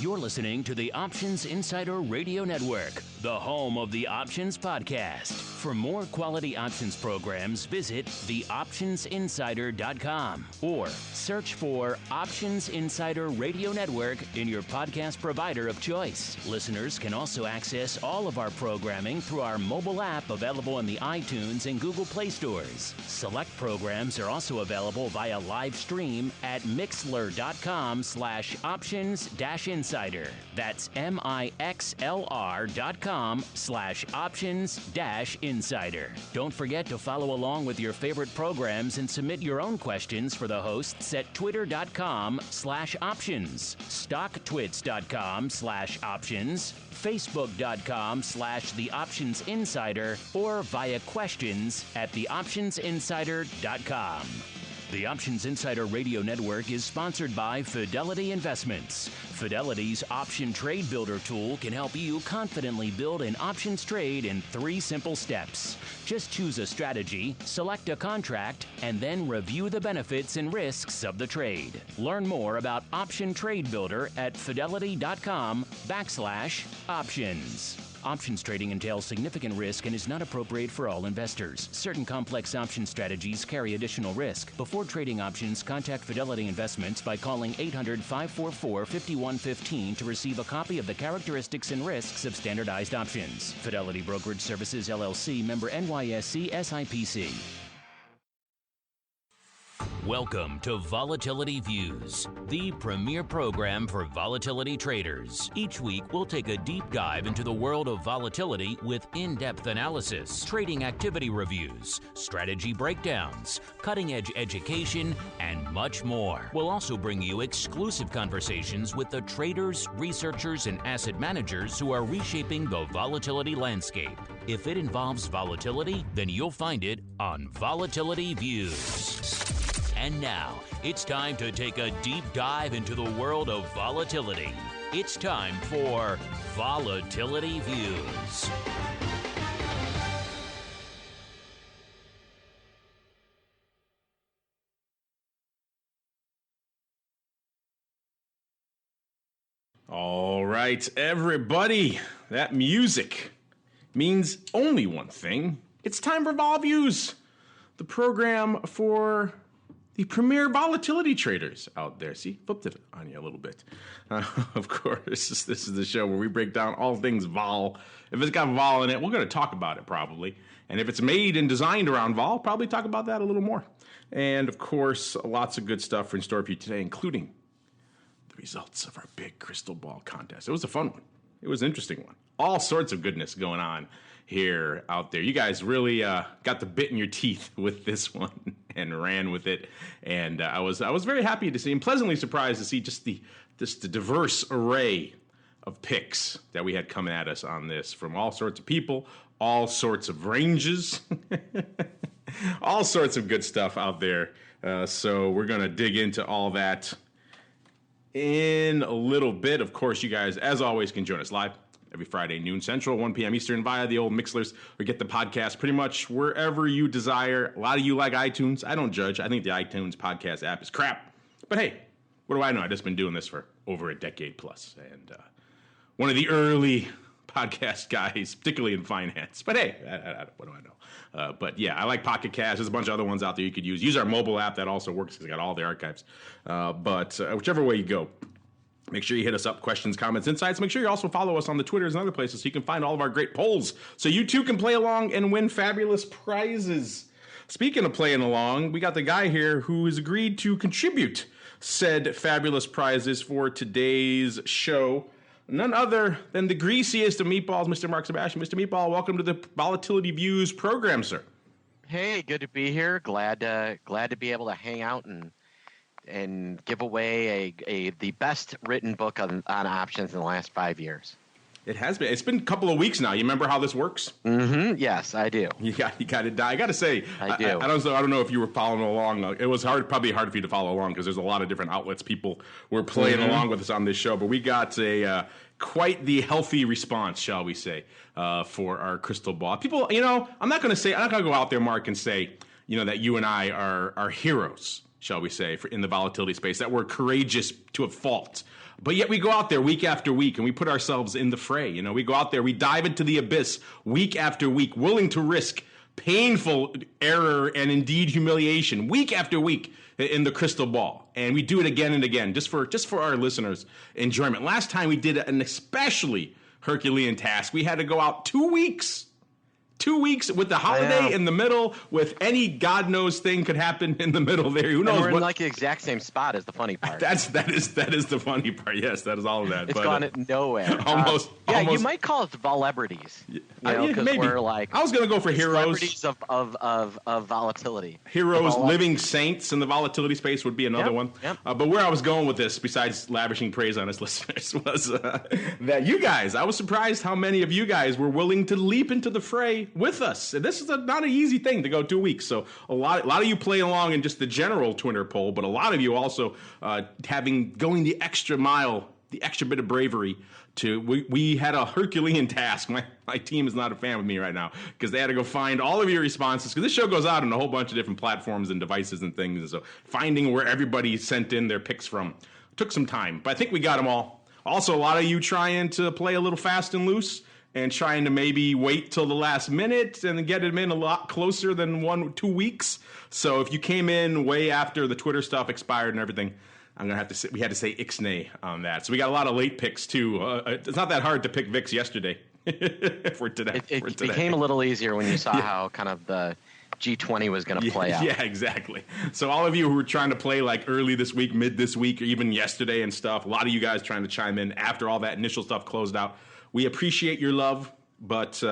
You're listening to the Options Insider Radio Network, the home of the Options Podcast. For more quality options programs, visit theoptionsinsider.com or search for Options Insider Radio Network in your podcast provider of choice. Listeners can also access all of our programming through our mobile app available in the iTunes and Google Play stores. Select programs are also available via live stream at mixlr.com/options-insider. That's mixlr.com/options-insider. Don't forget to follow along with your favorite programs and submit your own questions for the hosts at twitter.com/options, stocktwits.com/options, facebook.com/theoptionsinsider, or via questions at theoptionsinsider.com. The Options Insider Radio Network is sponsored by Fidelity Investments. Fidelity's Option Trade Builder tool can help you confidently build an options trade in 3 simple steps. Just choose a strategy, select a contract, and then review the benefits and risks of the trade. Learn more about Option Trade Builder at fidelity.com/options. Options trading entails significant risk and is not appropriate for all investors. Certain complex option strategies carry additional risk. Before trading options, contact Fidelity Investments by calling 800-544-5115 to receive a copy of the characteristics and risks of standardized options. Fidelity Brokerage Services, LLC, member NYSE SIPC. Welcome to Volatility Views, the premier program for volatility traders. Each week, we'll take a deep dive into the world of volatility with in-depth analysis, trading activity reviews, strategy breakdowns, cutting-edge education, and much more. We'll also bring you exclusive conversations with the traders, researchers, and asset managers who are reshaping the volatility landscape. If it involves volatility, then you'll find it on Volatility Views. And now, it's time to take a deep dive into the world of volatility. It's time for Volatility Views. All right, everybody, that music means only one thing. It's time for Vol Views, the program for the premier volatility traders out there. See, flipped it on you a little bit. Of course, this is the show where we break down all things vol. If it's got vol in it, we're going to talk about it probably. And if it's made and designed around vol, probably talk about that a little more. And of course, lots of good stuff in store for you today, including the results of our big crystal ball contest. It was a fun one. It was an interesting one. All sorts of goodness going on here out there. You guys really got the bit in your teeth with this one and ran with it, and I was very happy to see and pleasantly surprised to see just the diverse array of picks that we had coming at us on this from all sorts of people, all sorts of ranges, all sorts of good stuff out there. So we're gonna dig into all that in a little bit. Of course, you guys, as always, can join us live every Friday, noon Central, 1 p.m. Eastern, via the old Mixlers, or get the podcast pretty much wherever you desire. A lot of you like iTunes. I don't judge. I think the iTunes podcast app is crap. But hey, what do I know? I've just been doing this for over a decade plus. And one of the early podcast guys, particularly in finance. But hey, what do I know? But yeah, I like Pocket Cast. There's a bunch of other ones out there you could use. Use our mobile app. That also works because I got all the archives. But whichever way you go, make sure you hit us up, questions, comments, insights. Make sure you also follow us on the Twitters and other places so you can find all of our great polls so you too can play along and win fabulous prizes. Speaking of playing along, we got the guy here who has agreed to contribute said fabulous prizes for today's show. None other than the greasiest of meatballs, Mr. Mark Sebastian. Mr. Meatball, welcome to the Volatility Views program, sir. Hey, good to be here. Glad to be able to hang out and give away the best written book on options in the last 5 years. It has been. It's been a couple of weeks now. You remember how this works? Mm-hmm. Yes, I do. You got to die. I got to say, I do. I don't know if you were following along. It was probably hard for you to follow along because there's a lot of different outlets. People were playing along with us on this show, but we got quite the healthy response, shall we say, for our crystal ball. People, I'm not going to go out there, Mark, and say, that you and I are heroes, shall we say, in the volatility space, that we're courageous to a fault. But yet we go out there week after week and we put ourselves in the fray. You know, we go out there, we dive into the abyss week after week, willing to risk painful error and indeed humiliation week after week in the crystal ball. And we do it again and again just for our listeners' enjoyment. Last time we did an especially Herculean task. We had to go out 2 weeks. 2 weeks with the holiday in the middle, with any God knows thing could happen in the middle there. Who knows? And we're in like the exact same spot as the funny part. That is the funny part. Yes, that is all of that. It's gone nowhere. Almost. You might call it the Volabrities. Because we're like. I was going to go for heroes. Celebrities of volatility. Heroes, living saints in the volatility space would be another one. Yep. But where I was going with this, besides lavishing praise on his listeners, was that you guys. I was surprised how many of you guys were willing to leap into the fray with us. And this is not an easy thing to go 2 weeks. So a lot of you play along in just the general Twitter poll, but a lot of you also going the extra mile, the extra bit of bravery. We had a Herculean task. My team is not a fan with me right now because they had to go find all of your responses, because this show goes out on a whole bunch of different platforms and devices and things. And so finding where everybody sent in their picks from took some time, but I think we got them all. Also, a lot of you trying to play a little fast and loose and trying to maybe wait till the last minute and get them in a lot closer than 2 weeks. So if you came in way after the Twitter stuff expired and everything, we had to say ixnay on that. So we got a lot of late picks too. It's not that hard to pick VIX yesterday for today. It became a little easier when you saw how kind of the G20 was going to play out. Yeah, exactly. So all of you who were trying to play like early this week, mid this week, or even yesterday and stuff, a lot of you guys trying to chime in after all that initial stuff closed out. We appreciate your love, but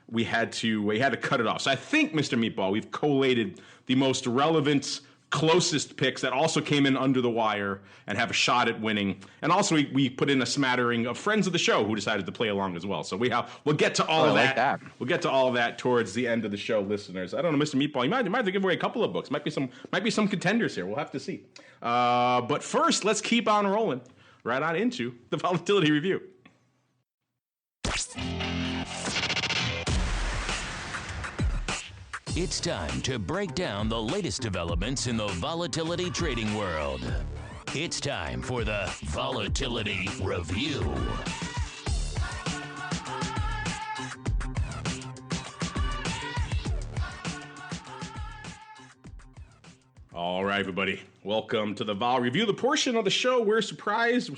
we had to cut it off. So I think, Mr. Meatball, we've collated the most relevant, closest picks that also came in under the wire and have a shot at winning. And also we put in a smattering of friends of the show who decided to play along as well. So we'll get to all of that. We'll get to all of that towards the end of the show, listeners. I don't know, Mr. Meatball, you might have to give away a couple of books. Might be some contenders here. We'll have to see. But first, let's keep on rolling right on into the Volatility Review. It's time to break down the latest developments in the volatility trading world. It's time for the Volatility Review. All right, everybody. Welcome to the Vol Review, the portion of the show where surprise,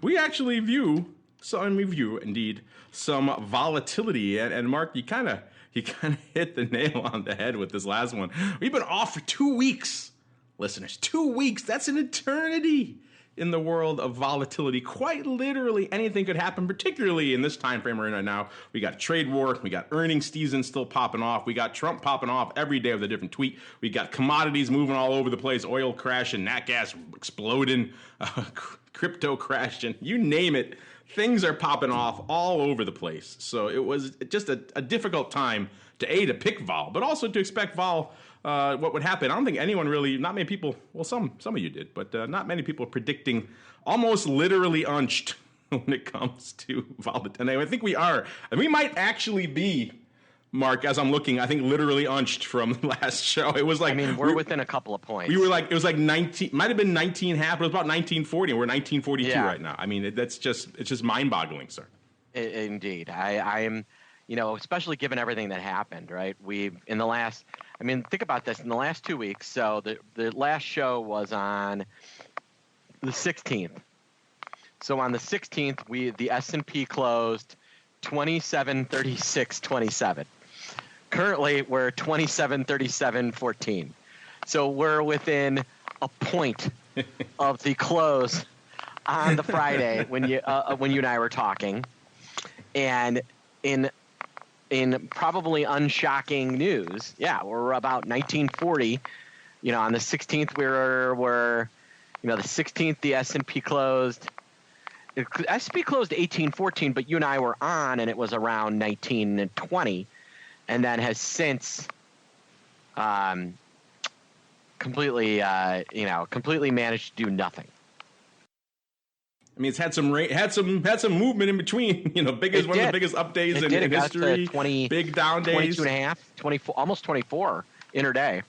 we actually review indeed some volatility. And Mark, you kind of hit the nail on the head with this last one. We've been off for 2 weeks, listeners. 2 weeks. That's an eternity in the world of volatility. Quite literally, anything could happen, particularly in this time frame we're in right now. We got trade war. We got earnings season still popping off. We got Trump popping off every day with a different tweet. We got commodities moving all over the place. Oil crashing, nat gas exploding, crypto crashing, you name it. Things are popping off all over the place. So it was just a difficult time to pick vol, but also to expect vol, what would happen. I don't think anyone really, not many people, well, some of you did, but not many people predicting almost literally unched when it comes to volatility. I think we are. And we might actually be, Mark, as I'm looking, I think literally unched from the last show. It was like, we're within a couple of points. We were like, it was like 19, might have been 19 half, but it was about 1940, and we're 1942 right now. I mean, it's just mind-boggling, sir. Indeed. I am, especially given everything that happened, right? Think about this, in the last 2 weeks, so the last show was on the 16th. So on the 16th, the S&P closed 27.36.27. Currently, we're 27.37.14. So we're within a point of the close on the Friday when you and I were talking. And in probably unshocking news, we're about 1940. On the 16th, we're the 16th, the S&P closed. S&P closed 1814, but you and I were on, and it was around 1920. And then has since completely managed to do nothing. I mean, it's had some movement in between. One of the biggest updays in history. 20, big down days. 22.5, 24, almost 24 intraday.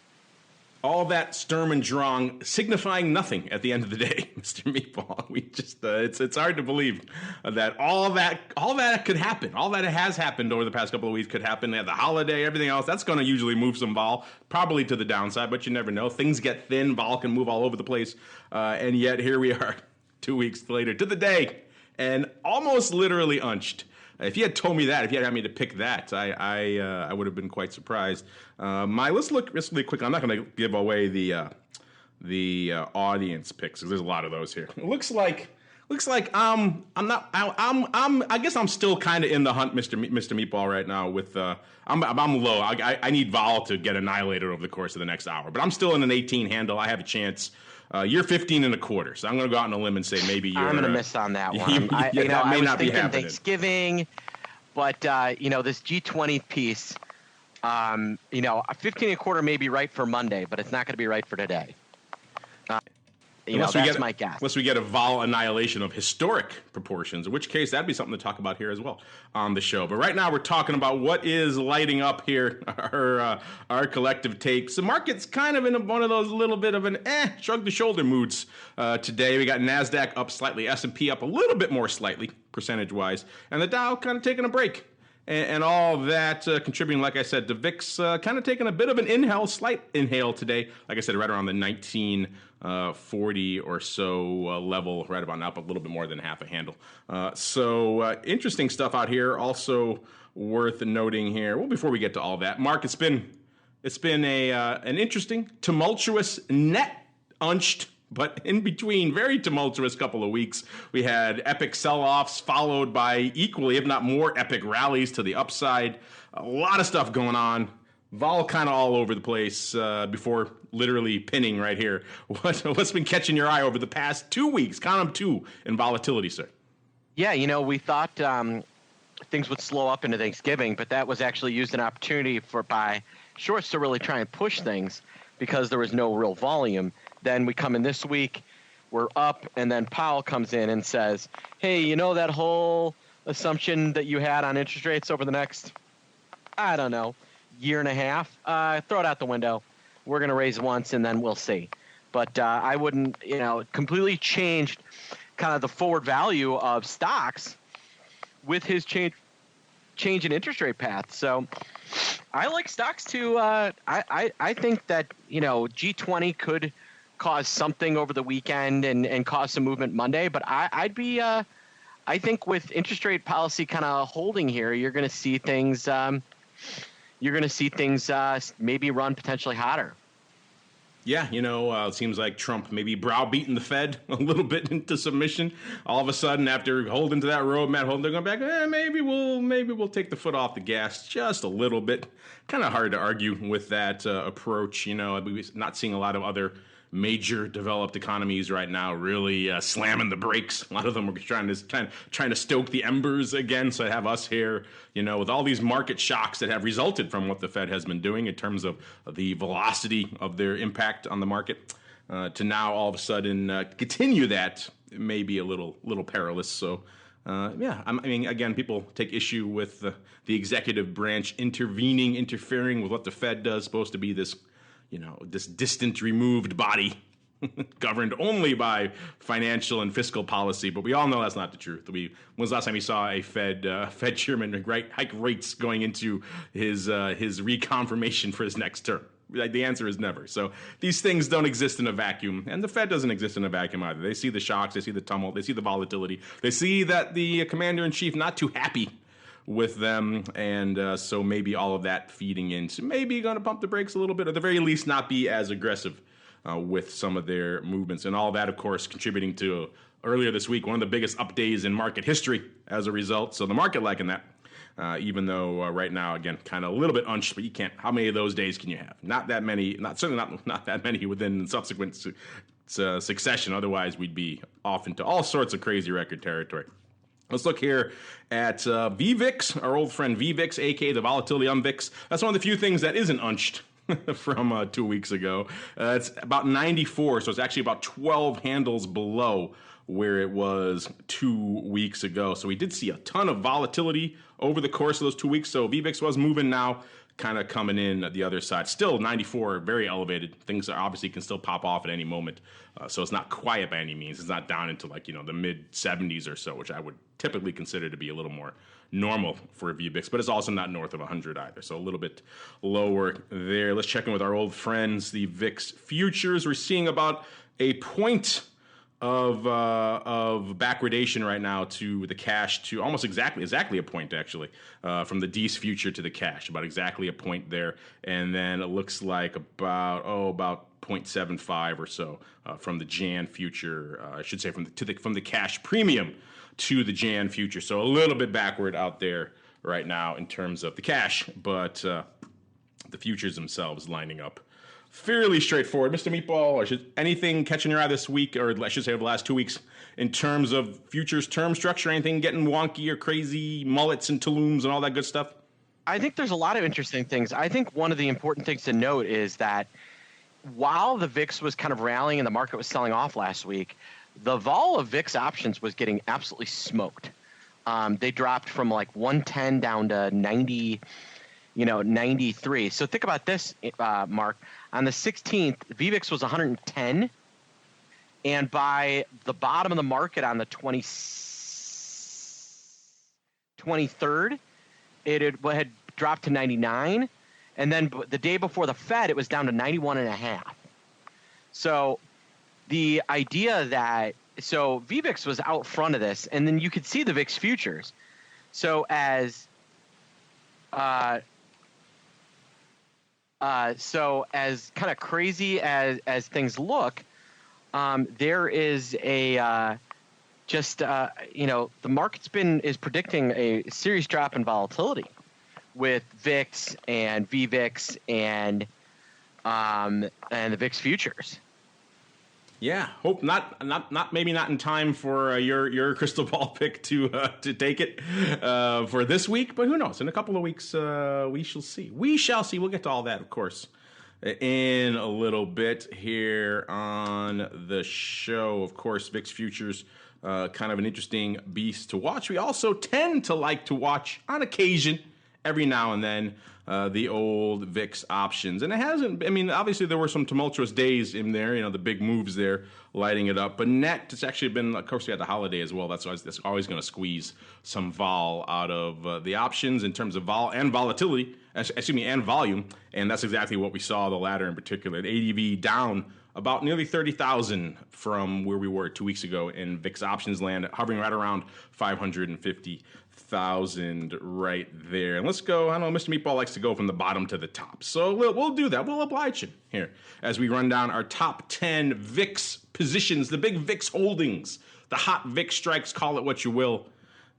all that Sturm und Drang signifying nothing at the end of the day, Mr. Meatball. We just it's hard to believe that all that could happen. All that has happened over the past couple of weeks could happen at the holiday, everything else. That's going to usually move some vol, probably to the downside, but you never know. Things get thin, vol can move all over the place, and yet here we are 2 weeks later to the day, and almost literally unched. If you had told me that, if you had me to pick that, I would have been quite surprised. Let's look really quick. I'm not going to give away the audience picks because there's a lot of those here. It looks like I guess I'm still kind of in the hunt, Mr. Meatball, right now. With I'm low. I need vol to get annihilated over the course of the next hour, but I'm still in an 18 handle. I have a chance. You're 15 and a quarter, so I'm going to go out on a limb and say maybe you're. I'm going to miss on that one. I was thinking Thanksgiving, but this G20 piece, a 15 and a quarter may be right for Monday, but it's not going to be right for today. That's my guess. Unless we get a vol annihilation of historic proportions, in which case that'd be something to talk about here as well on the show. But right now we're talking about what is lighting up here, our collective tapes. The market's kind of in one of those little bit of an shrug the shoulder moods today. We got NASDAQ up slightly, S&P up a little bit more slightly, percentage-wise, and the Dow kind of taking a break. And all of that contributing, like I said, the VIX kind of taking a bit of an slight inhale today. Like I said, right around the 1940 or so level, right about now, up a little bit more than half a handle. So interesting stuff out here. Also worth noting here. Well, before we get to all that, Mark, it's been an interesting, tumultuous, net unched, but in between, very tumultuous couple of weeks. We had epic sell-offs followed by equally, if not more, epic rallies to the upside. A lot of stuff going on. Vol kind of all over the place before literally pinning right here. What's been catching your eye over the past 2 weeks? Count them 2 in volatility, sir. Yeah, we thought things would slow up into Thanksgiving, but that was actually used an opportunity by shorts to really try and push things because there was no real volume. Then we come in this week, we're up, and then Powell comes in and says, hey, that whole assumption that you had on interest rates over the next, I don't know, year and a half, throw it out the window. We're going to raise once, and then we'll see. But I wouldn't, completely changed kind of the forward value of stocks with his change in interest rate path. So I like stocks too. I think that, G20 could cause something over the weekend and cause some movement Monday. But I'd be, I think with interest rate policy kind of holding here, you're going to see things, maybe run potentially hotter. Yeah, it seems like Trump maybe browbeating the Fed a little bit into submission. All of a sudden, after holding to that roadmap, they're going back. Maybe we'll take the foot off the gas just a little bit. Kind of hard to argue with that approach. We're not seeing a lot of other major developed economies right now really slamming the brakes. A lot of them are trying to stoke the embers again. So I have us here, with all these market shocks that have resulted from what the Fed has been doing in terms of the velocity of their impact on the market, to now all of a sudden continue that may be a little perilous. So again, people take issue with the executive branch interfering with what the Fed does, supposed to be this this distant, removed body governed only by financial and fiscal policy. But we all know that's not the truth. When was the last time you saw a Fed chairman hike rates going into his reconfirmation for his next term? The answer is never. So these things don't exist in a vacuum, and the Fed doesn't exist in a vacuum either. They see the shocks, they see the tumult, they see the volatility, they see that the commander-in-chief not too happy with them, and so maybe all of that feeding in. So maybe going to pump the brakes a little bit, or at the very least not be as aggressive with some of their movements. And all that, of course, contributing to earlier this week, one of the biggest up days in market history as a result. So the market liking that, even though right now, again, kind of a little bit unched, but you can't. How many of those days can you have? Not that many, certainly not that many within subsequent succession. Otherwise, we'd be off into all sorts of crazy record territory. Let's look here at VVIX, our old friend VVIX, aka the volatility on VIX. That's one of the few things that isn't unched from 2 weeks ago. It's about 94, so it's actually about 12 handles below where it was 2 weeks ago. So we did see a ton of volatility over the course of those 2 weeks. So VVIX was moving now kind of coming in at the other side. Still 94, very elevated. Things are obviously can still pop off at any moment. So it's not quiet by any means. It's not down into like, the mid 70s or so, which I would typically consider to be a little more normal for a VVIX, but it's also not north of 100 either. So a little bit lower there. Let's check in with our old friends, the VIX futures. We're seeing about a point of backwardation right now to the cash, to almost exactly a point actually, from the DEES future to the cash, about exactly a point there, and then it looks like about 0.75 or so from the Jan future, I should say from the cash premium to the Jan future. So a little bit backward out there right now in terms of the cash, but the futures themselves lining up fairly straightforward. Mr. Meatball, anything catching your eye this week, or I should say over the last 2 weeks, in terms of futures term structure? Anything getting wonky or crazy, mullets and Tulums and all that good stuff? I think there's a lot of interesting things. I think one of the important things to note is that while the VIX was kind of rallying and the market was selling off last week, the vol of VIX options was getting absolutely smoked. They dropped from like 110 down to 90, 93. So think about this, Mark. On the 16th, VVIX was 110, and by the bottom of the market on the 23rd, it had dropped to 99, and then the day before the Fed, it was down to 91.5. So the idea that VVIX was out front of this, and then you could see the VIX futures. So as kind of crazy as things look, there is a the market's is predicting a serious drop in volatility with VIX and VVIX and the VIX futures. Yeah, hope maybe not in time for your crystal ball pick to take it for this week, but who knows? In a couple of weeks, we shall see. We shall see. We'll get to all that, of course, in a little bit here on the show. Of course, VIX futures, kind of an interesting beast to watch. We also tend to like to watch on occasion, every now and then, the old VIX options. And it hasn't, obviously there were some tumultuous days in there, the big moves there lighting it up. But net, it's actually been, of course, we had the holiday as well. That's always going to squeeze some vol out of the options in terms of vol and volatility, and volume. And that's exactly what we saw, the latter in particular. The ADV down about nearly 30,000 from where we were 2 weeks ago in VIX options land, hovering right around 550,000 right there. And let's go, I don't know, Mr. Meatball likes to go from the bottom to the top. So we'll do that. We'll oblige him here as we run down our top 10 VIX positions, the big VIX holdings, the hot VIX strikes, call it what you will.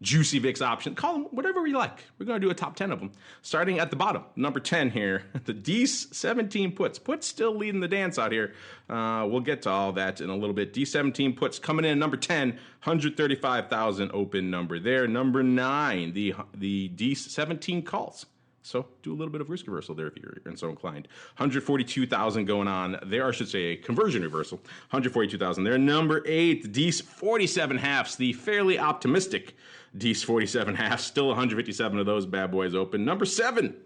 Juicy VIX option, call them whatever you like. We're going to do a top 10 of them. Starting at the bottom, number 10 here, the DEES 17 puts. Puts still leading the dance out here. We'll get to all that in a little bit. DEES 17 puts coming in number 10, 135,000 open number there. Number 9, the DEES 17 calls. So do a little bit of risk reversal there if you're so inclined. 142,000 going on there, I should say a conversion reversal. 142,000 there. Number 8, the DEES 47 halves, the fairly optimistic DEES 47 halves. Still 157 of those bad boys open. Number 7,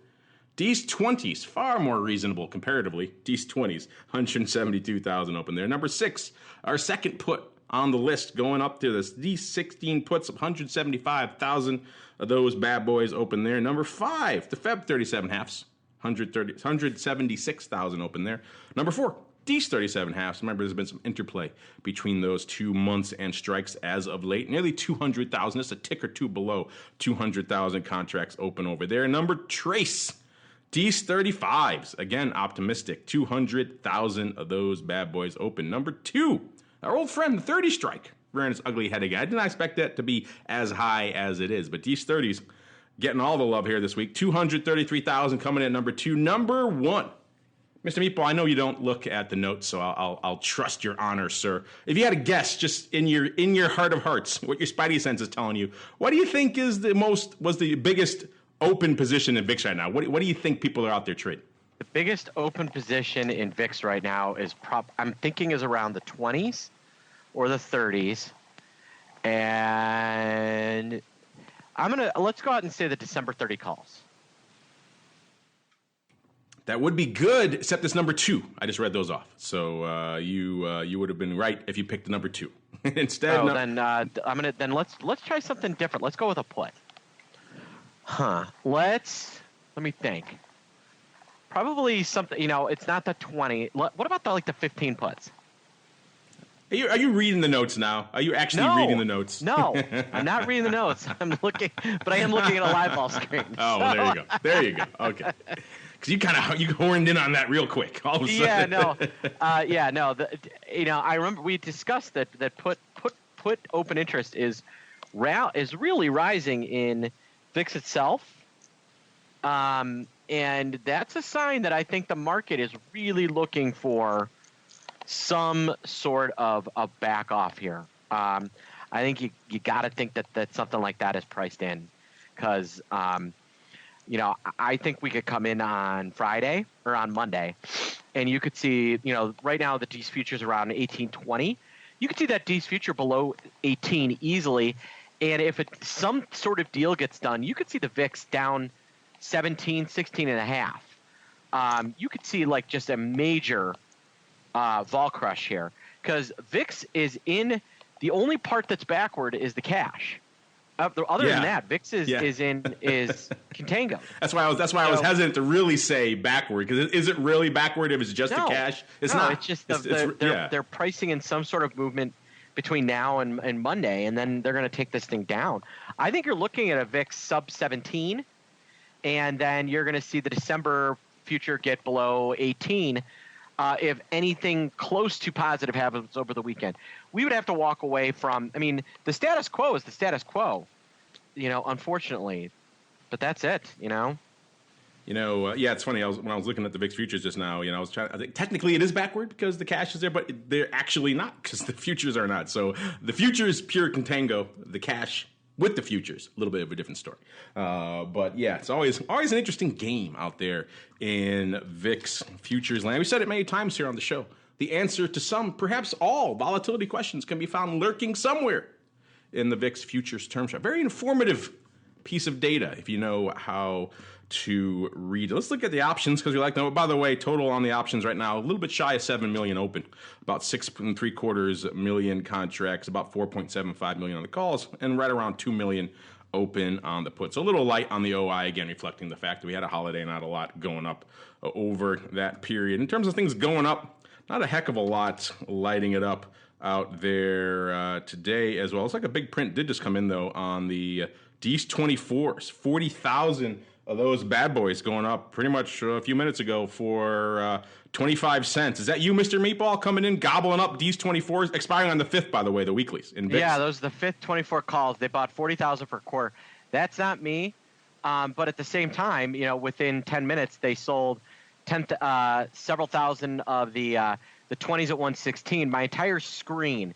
DEES 20s, far more reasonable comparatively. DEES 20s, 172,000 open there. Number 6, our second put on the list going up to this. DEES 16 puts, 175,000 of those bad boys open there. Number 5, the Feb 37 halves, 176,000 open there. Number 4, DEES 37 halves. Remember, there's been some interplay between those 2 months and strikes as of late. Nearly 200,000, just a tick or two below 200,000 contracts open over there. Number Trace, DEES 35s, again optimistic, 200,000 of those bad boys open. Number 2, our old friend, the 30 strike, rearing its ugly head again. I did not expect that to be as high as it is, but DEES 30s getting all the love here this week. 233,000 coming in at number 2. Number 1, Mr. Meatball, I know you don't look at the notes, so I'll trust your honor, sir. If you had a guess, just in your heart of hearts, what your spidey sense is telling you, what do you think was the biggest open position in VIX right now? What do you think people are out there trading? The biggest open position in VIX right now is I'm thinking is around the 20s or the 30s, and let's go out and say the December 30 calls. That would be good, except it's number 2. I just read those off. So you would have been right if you picked the number 2 instead. Then let's try something different. Let's go with a put. Let me think. Probably something. It's not the 20. What about the 15 puts? Are you reading the notes now? Are you actually reading the notes? No, I'm not reading the notes. I'm looking, but I am looking at a live ball screen. Oh, well, there you go. There you go. Okay. Because you horned in on that real quick. All of a sudden. I remember we discussed that put open interest is really rising in VIX itself, and that's a sign that I think the market is really looking for some sort of a back off here. I think you got to think that something like that is priced in, because I think we could come in on Friday or on Monday, and you could see, right now the D's futures around 18.20. You could see that D's future below 18 easily, and if some sort of deal gets done, you could see the VIX down 17, 16 and a half. You could see just a major vol crush here, because VIX is in the only part that's backward is the cash. Other than that, VIX is contango. That's why I was hesitant to really say backward, because is it really backward if it's just the cash? It's not. It's just they're pricing in some sort of movement between now and Monday, and then they're going to take this thing down. I think you're looking at a VIX sub 17, and then you're going to see the December future get below 18. If anything close to positive happens over the weekend, we would have to walk away from. I mean, the status quo is the status quo, unfortunately, but that's it. It's funny. When I was looking at the VIX futures just now, I think technically it is backward because the cash is there, but they're actually not, because the futures are not. So the futures pure contango, the cash with the futures, a little bit of a different story. But yeah, it's always an interesting game out there in VIX futures land. We said it many times here on the show. The answer to some, perhaps all, volatility questions can be found lurking somewhere in the VIX futures term chart. Very informative piece of data if you know how to read it. Let's look at the options, because we like to know. By the way, total on the options right now, a little bit shy of 7 million open, about 6.75 million contracts, about 4.75 million on the calls, and right around 2 million open on the puts. So a little light on the OI, again, reflecting the fact that we had a holiday, not a lot going up over that period. In terms of things going up, not a heck of a lot lighting it up out there today as well. It's like a big print did just come in, though, on the D's 24s, 40,000 of those bad boys going up pretty much a few minutes ago for 25 cents. Is that you, Mr. Meatball, coming in, gobbling up D's 24s, expiring on the 5th, by the way, the weeklies in VIX? Yeah, those are the 5th 24 calls. They bought 40,000 per quarter. That's not me. But at the same time, within 10 minutes, they sold several thousand of the 20s at 116. My entire screen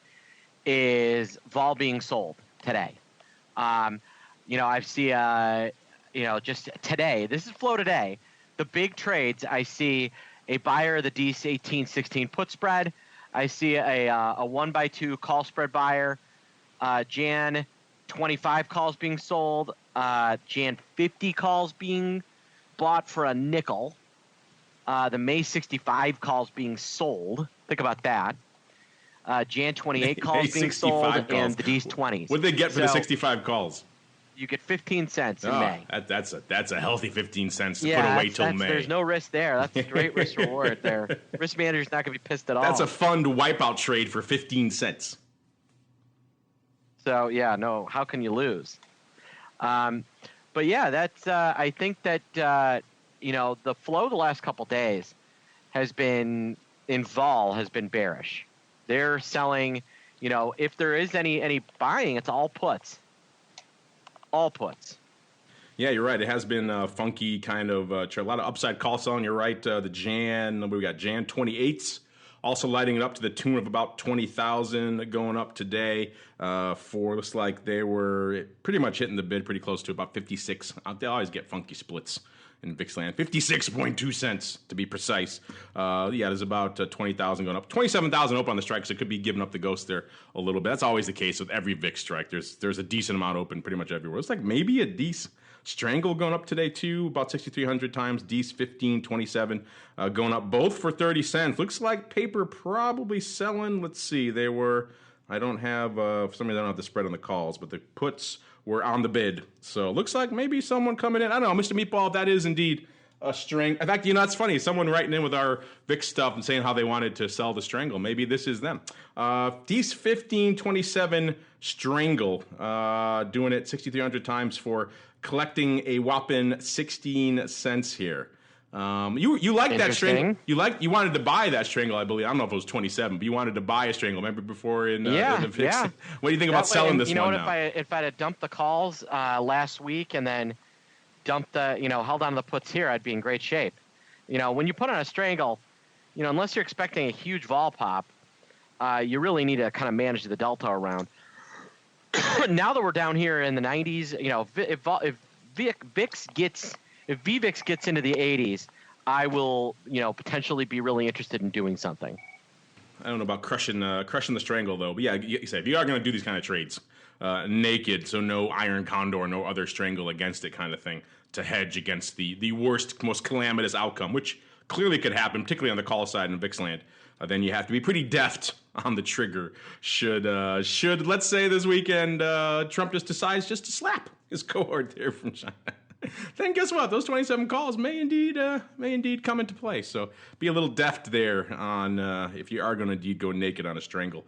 is vol being sold today. I see just today, this is flow today, the big trades, I see a buyer of the DC 1816 put spread. I see a 1x2 call spread buyer, Jan 25 calls being sold, Jan 50 calls being bought for a nickel, the May 65 calls being sold. Think about that. Jan 28 calls being sold, and the D's 20s. What did they get for the 65 calls? You get 15 cents in May. That's a healthy 15 cents to put away till May. There's no risk there. That's a great risk reward there. Risk manager's not going to be pissed at all. That's a fund wipeout trade for 15 cents. So, how can you lose? But yeah, that's I think that the flow the last couple days has been in vol has been bearish. They're selling, if there is any buying, it's all puts. All puts. Yeah, you're right. It has been a funky kind of a lot of upside call selling. You're right. The we got Jan 28s also lighting it up to the tune of about 20,000 going up today. Looks like they were pretty much hitting the bid pretty close to about 56. They always get funky splits in VIX land. 56.2 cents to be precise. There's about 20,000 going up. 27,000 open on the strike, so it could be giving up the ghost there a little bit. That's always the case with every VIX strike. There's a decent amount open pretty much everywhere. It's like maybe a D's Strangle going up today too, about 6,300 times. D's 1527 going up both for 30 cents. Looks like paper probably selling. Let's see, they were. I don't have. For some reason, I don't have the spread on the calls, but the puts were on the bid. So looks like maybe someone coming in. I don't know, Mr. Meatball. That is indeed a string. In fact, it's funny. Someone writing in with our VIX stuff and saying how they wanted to sell the Strangle. Maybe this is them. D's 1527 Strangle, doing it 6,300 times for collecting a whopping 16 cents here. You like that Strangle? You wanted to buy that Strangle, I believe. I don't know if it was 27, but you wanted to buy a Strangle. Remember before in the VIX? Yeah. What do you think about selling this one now? You know what? If I'd have dumped the calls last week and then dumped held on to the puts here, I'd be in great shape. When you put on a Strangle, unless you're expecting a huge vol pop, you really need to kind of manage the delta around. Now that we're down here in the 90s, if VVIX gets into the 80s, I will, potentially be really interested in doing something. I don't know about crushing the Strangle though, but yeah, you said if you are going to do these kind of trades, naked, so no iron condor, no other Strangle against it kind of thing to hedge against the worst, most calamitous outcome, which clearly could happen, particularly on the call side in VIX land. Then you have to be pretty deft on the trigger. Should let's say this weekend Trump just decides just to slap his cohort there from China. Then guess what? Those 27 calls may indeed come into play. So be a little deft there on if you are going to indeed go naked on a Strangle,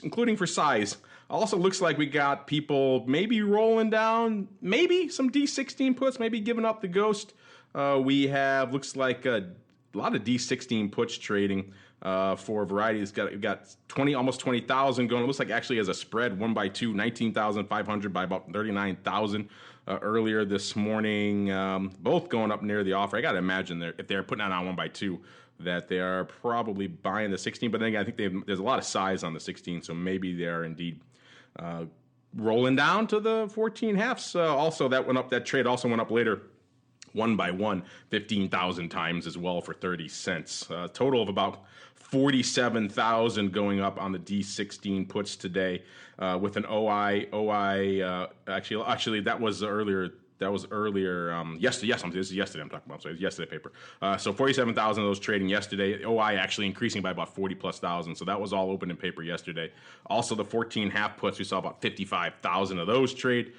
including for size. Also looks like we got people maybe rolling down, maybe some D16 puts, maybe giving up the ghost. We have looks like a lot of D16 puts trading for a variety. We've got almost 20,000 going. It looks like actually as a spread, 1 by 2, 19,500 by about 39,000 earlier this morning. Both going up near the offer. I got to imagine if they're putting out on 1 by 2, that they are probably buying the 16. But then again, I think there's a lot of size on the 16, so maybe they are indeed rolling down to the 14 halves. Also, that trade also went up later. 1 by 1, 15,000 times as well for 30 cents. Total of about 47,000 going up on the D16 puts today with an OI. Actually, that was earlier. Yesterday. Yes, this is yesterday. I'm talking about. So it's yesterday paper. So 47,000 of those trading yesterday. OI actually increasing by about 40,000+. So that was all open in paper yesterday. Also, the 14 half puts, we saw about 55,000 of those trade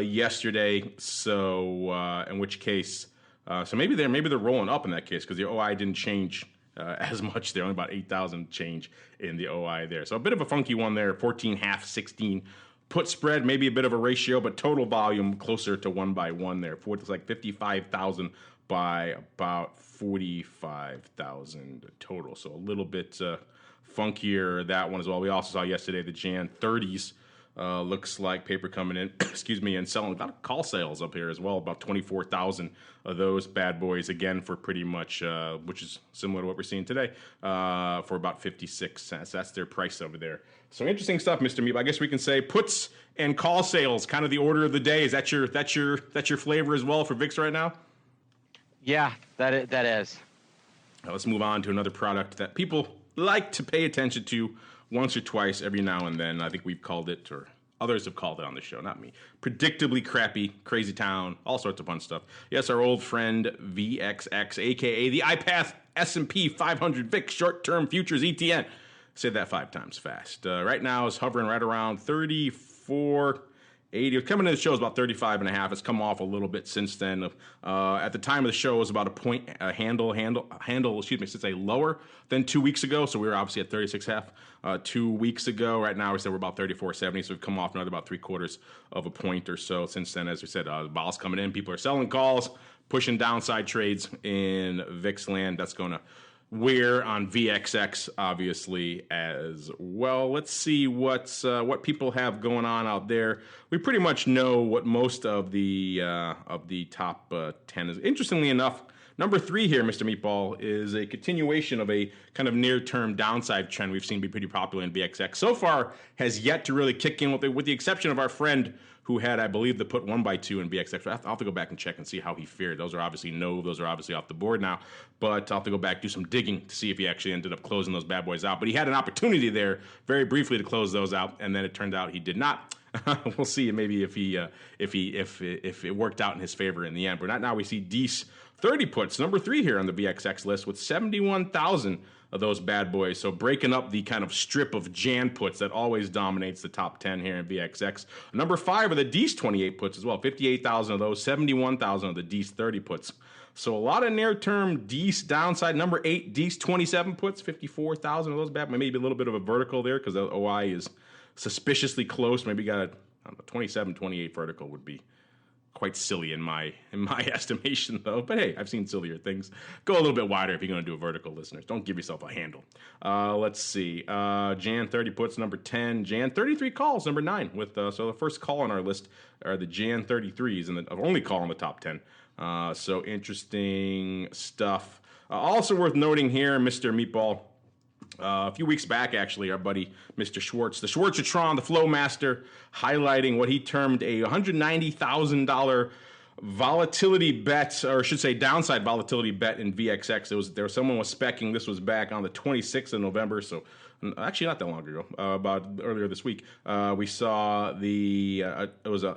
yesterday. So in which case, so maybe they're rolling up in that case because the OI didn't change as much. They're only about 8,000 change in the OI there. So a bit of a funky one there. 14 half, 16. Put spread, maybe a bit of a ratio, but total volume closer to 1 by 1 there. It's like 55,000 by about 45,000 total. So a little bit funkier that one as well. We also saw yesterday the Jan 30s. Looks like paper coming in, and selling a lot of call sales up here as well. About 24,000 of those bad boys again for pretty much, which is similar to what we're seeing today, for about 56 cents. That's their price over there. So interesting stuff, Mr. Meep. I guess we can say puts and call sales, kind of the order of the day. Is that your flavor as well for VIX right now? Yeah, that is. Now let's move on to another product that people like to pay attention to once or twice every now and then. I think we've called it, or others have called it on the show, not me. Predictably crappy, crazy town, all sorts of fun stuff. Yes, our old friend VXX, a.k.a. the iPath S&P 500 VIX short-term futures ETN. Say that 5 times fast. Right now it's hovering right around 34.80. Coming into the show is about 35.5. It's come off a little bit since then. At the time of the show, it was about a point handle. Since a lower than 2 weeks ago. So we were obviously at 36.5 2 weeks ago. Right now, we said we're about 34.70. So we've come off another about 3/4 of a point or so since then. As we said, the vol's coming in. People are selling calls, pushing downside trades in VIX land. That's going to wear on VXX obviously as well. Let's see what people have going on out there. We pretty much know what most of the top 10 is. Interestingly enough, number 3 here, Mr. Meatball, is a continuation of a kind of near-term downside trend we've seen be pretty popular in VXX. So far, has yet to really kick in, with the exception of our friend who had, I believe, the put 1 by 2 in VXX. I'll have to go back and check and see how he fared. Those are obviously off the board now. But I'll have to go back, do some digging to see if he actually ended up closing those bad boys out. But he had an opportunity there very briefly to close those out, and then it turned out he did not. We'll see maybe if it worked out in his favor in the end. But not now. We see Dees 30 puts, number 3 here on the VXX list with 71,000 of those bad boys. So breaking up the kind of strip of Jan puts that always dominates the top 10 here in VXX. Number 5 are the Dees 28 puts as well, 58,000 of those, 71,000 of the Dees 30 puts. So a lot of near-term Dees downside. Number 8, Dees 27 puts, 54,000 of those bad. Maybe a little bit of a vertical there because the OI is suspiciously close. Maybe got a 27, 28 vertical would be quite silly in my estimation, though. But hey, I've seen sillier things. Go a little bit wider if you're going to do a vertical, listeners. Don't give yourself a handle. Let's see. Jan 30 puts, number 10. Jan 33 calls, number 9. So the first call on our list are the Jan 33s, and the only call in the top 10. So interesting stuff. Also worth noting here, Mr. Meatball. A few weeks back, actually, our buddy Mr. Schwartz, the Schwartzatron, the Flow Master, highlighting what he termed a $190,000 volatility bet, or I should say downside volatility bet in VXX. Someone was speccing. This was back on the 26th of November, so actually not that long ago, about earlier this week. We saw it was a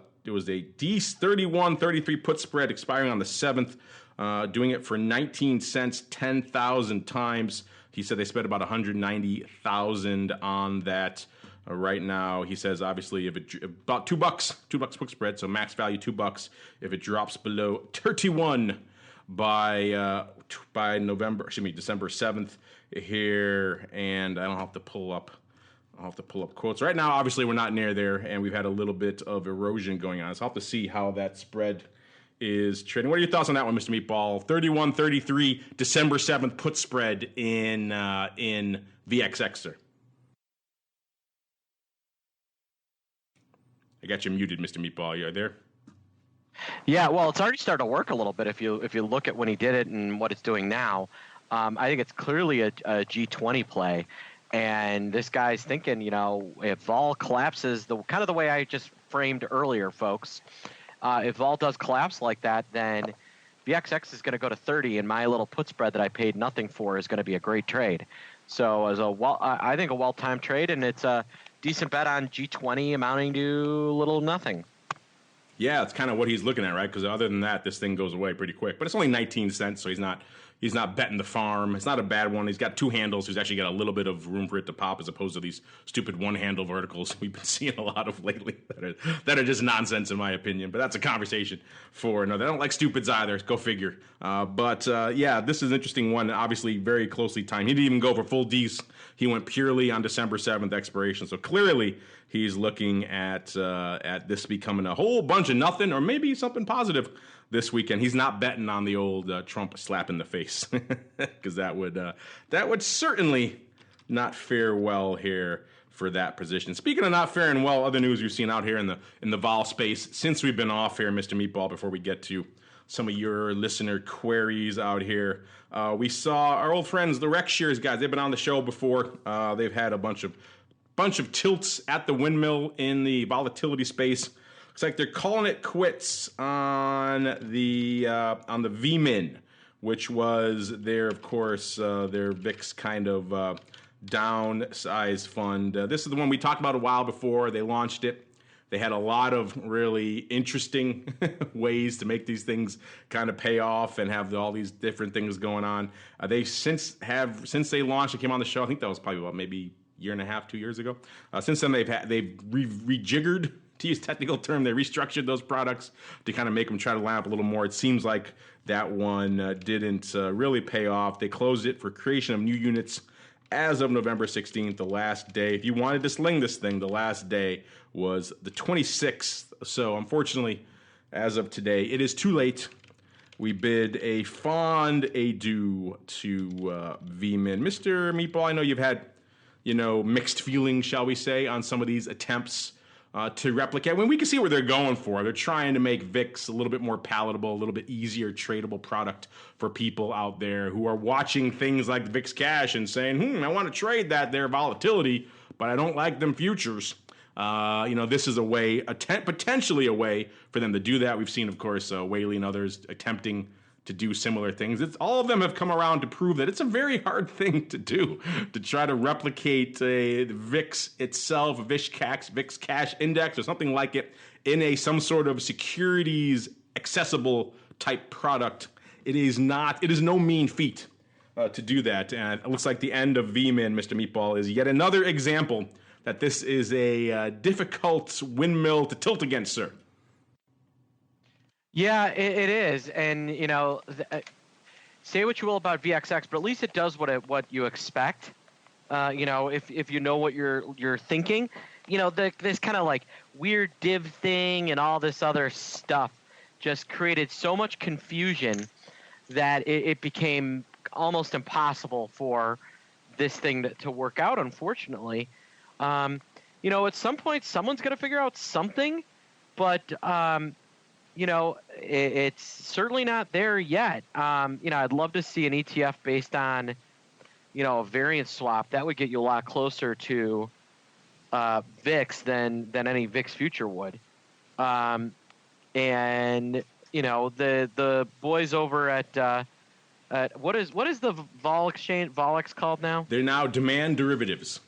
Dees 31-33 put spread expiring on the 7th, doing it for 19 cents, 10,000 times. He said they spent about $190,000 on that. Right now, he says obviously if about $2 quick spread, so max value $2. If it drops below 31 by December 7th here, and I'll have to pull up quotes. Right now, obviously we're not near there, and we've had a little bit of erosion going on. So I'll have to see how that spread is trading. What are your thoughts on that one, Mr. Meatball? 31-33 December 7th put spread in VXX, sir. I got you muted, Mr. Meatball. You are there? Yeah, well, it's already started to work a little bit if you look at when he did it and what it's doing now. I think it's clearly a G20 play. And this guy's thinking, if vol collapses the way I just framed earlier, folks, if vol does collapse like that, then VXX is going to go to 30, and my little put spread that I paid nothing for is going to be a great trade. So I think a well-timed trade, and it's a decent bet on G20 amounting to little nothing. Yeah, it's kind of what he's looking at, right? Because other than that, this thing goes away pretty quick. But it's only 19 cents, so he's not betting the farm. It's not a bad one. He's got 2 handles. He's actually got a little bit of room for it to pop as opposed to these stupid one-handle verticals we've been seeing a lot of lately that are just nonsense in my opinion. But that's a conversation for another. I don't like stupids either. Go figure. Yeah, this is an interesting one. Obviously very closely timed. He didn't even go for full Ds. He went purely on December 7th expiration. So clearly he's looking at this becoming a whole bunch of nothing or maybe something positive this weekend. He's not betting on the old Trump slap in the face because that would certainly not fare well here for that position. Speaking of not faring well, other news we've seen out here in the vol space since we've been off here, Mr. Meatball, before we get to some of your listener queries out here. We saw our old friends, the Rec Shears guys. They've been on the show before. They've had a bunch of tilts at the windmill in the volatility space. Looks like they're calling it quits on the VMIN, which was their VIX kind of downsize fund. This is the one we talked about a while before they launched it. They had a lot of really interesting ways to make these things kind of pay off and have all these different things going on. Since they launched, it came on the show. I think that was probably about maybe a year and a half, 2 years ago. Since then, they've rejiggered. To use technical term, they restructured those products to kind of make them try to line up a little more. It seems like that one didn't really pay off. They closed it for creation of new units as of November 16th, the last day. If you wanted to sling this thing, the last day was the 26th. So unfortunately, as of today, it is too late. We bid a fond adieu to VMIN. Mr. Meatball, I know you've had, mixed feelings, shall we say, on some of these attempts to replicate. When we can see what they're going for. They're trying to make VIX a little bit more palatable, a little bit easier tradable product for people out there who are watching things like VIX Cash and saying, I want to trade their volatility, but I don't like them futures. This is potentially a way for them to do that. We've seen, of course, Whaley and others attempting to do similar things. All of them have come around to prove that it's a very hard thing to do, to try to replicate the VIX itself, VIX Cash index or something like it in some sort of securities accessible type product. It is no mean feat to do that. And it looks like the end of VMIN, Mr. Meatball, is yet another example that this is a difficult windmill to tilt against, sir. Yeah, it is. And, say what you will about VXX, but at least it does what you expect. If you know what you're thinking, this kind of like weird div thing and all this other stuff just created so much confusion that it became almost impossible for this thing to work out, unfortunately. At some point, someone's going to figure out something, but it's certainly not there yet. I'd love to see an ETF based on, a variance swap. That would get you a lot closer to VIX than any VIX future would. The boys over at what is the Volex called now? They're now demand derivatives.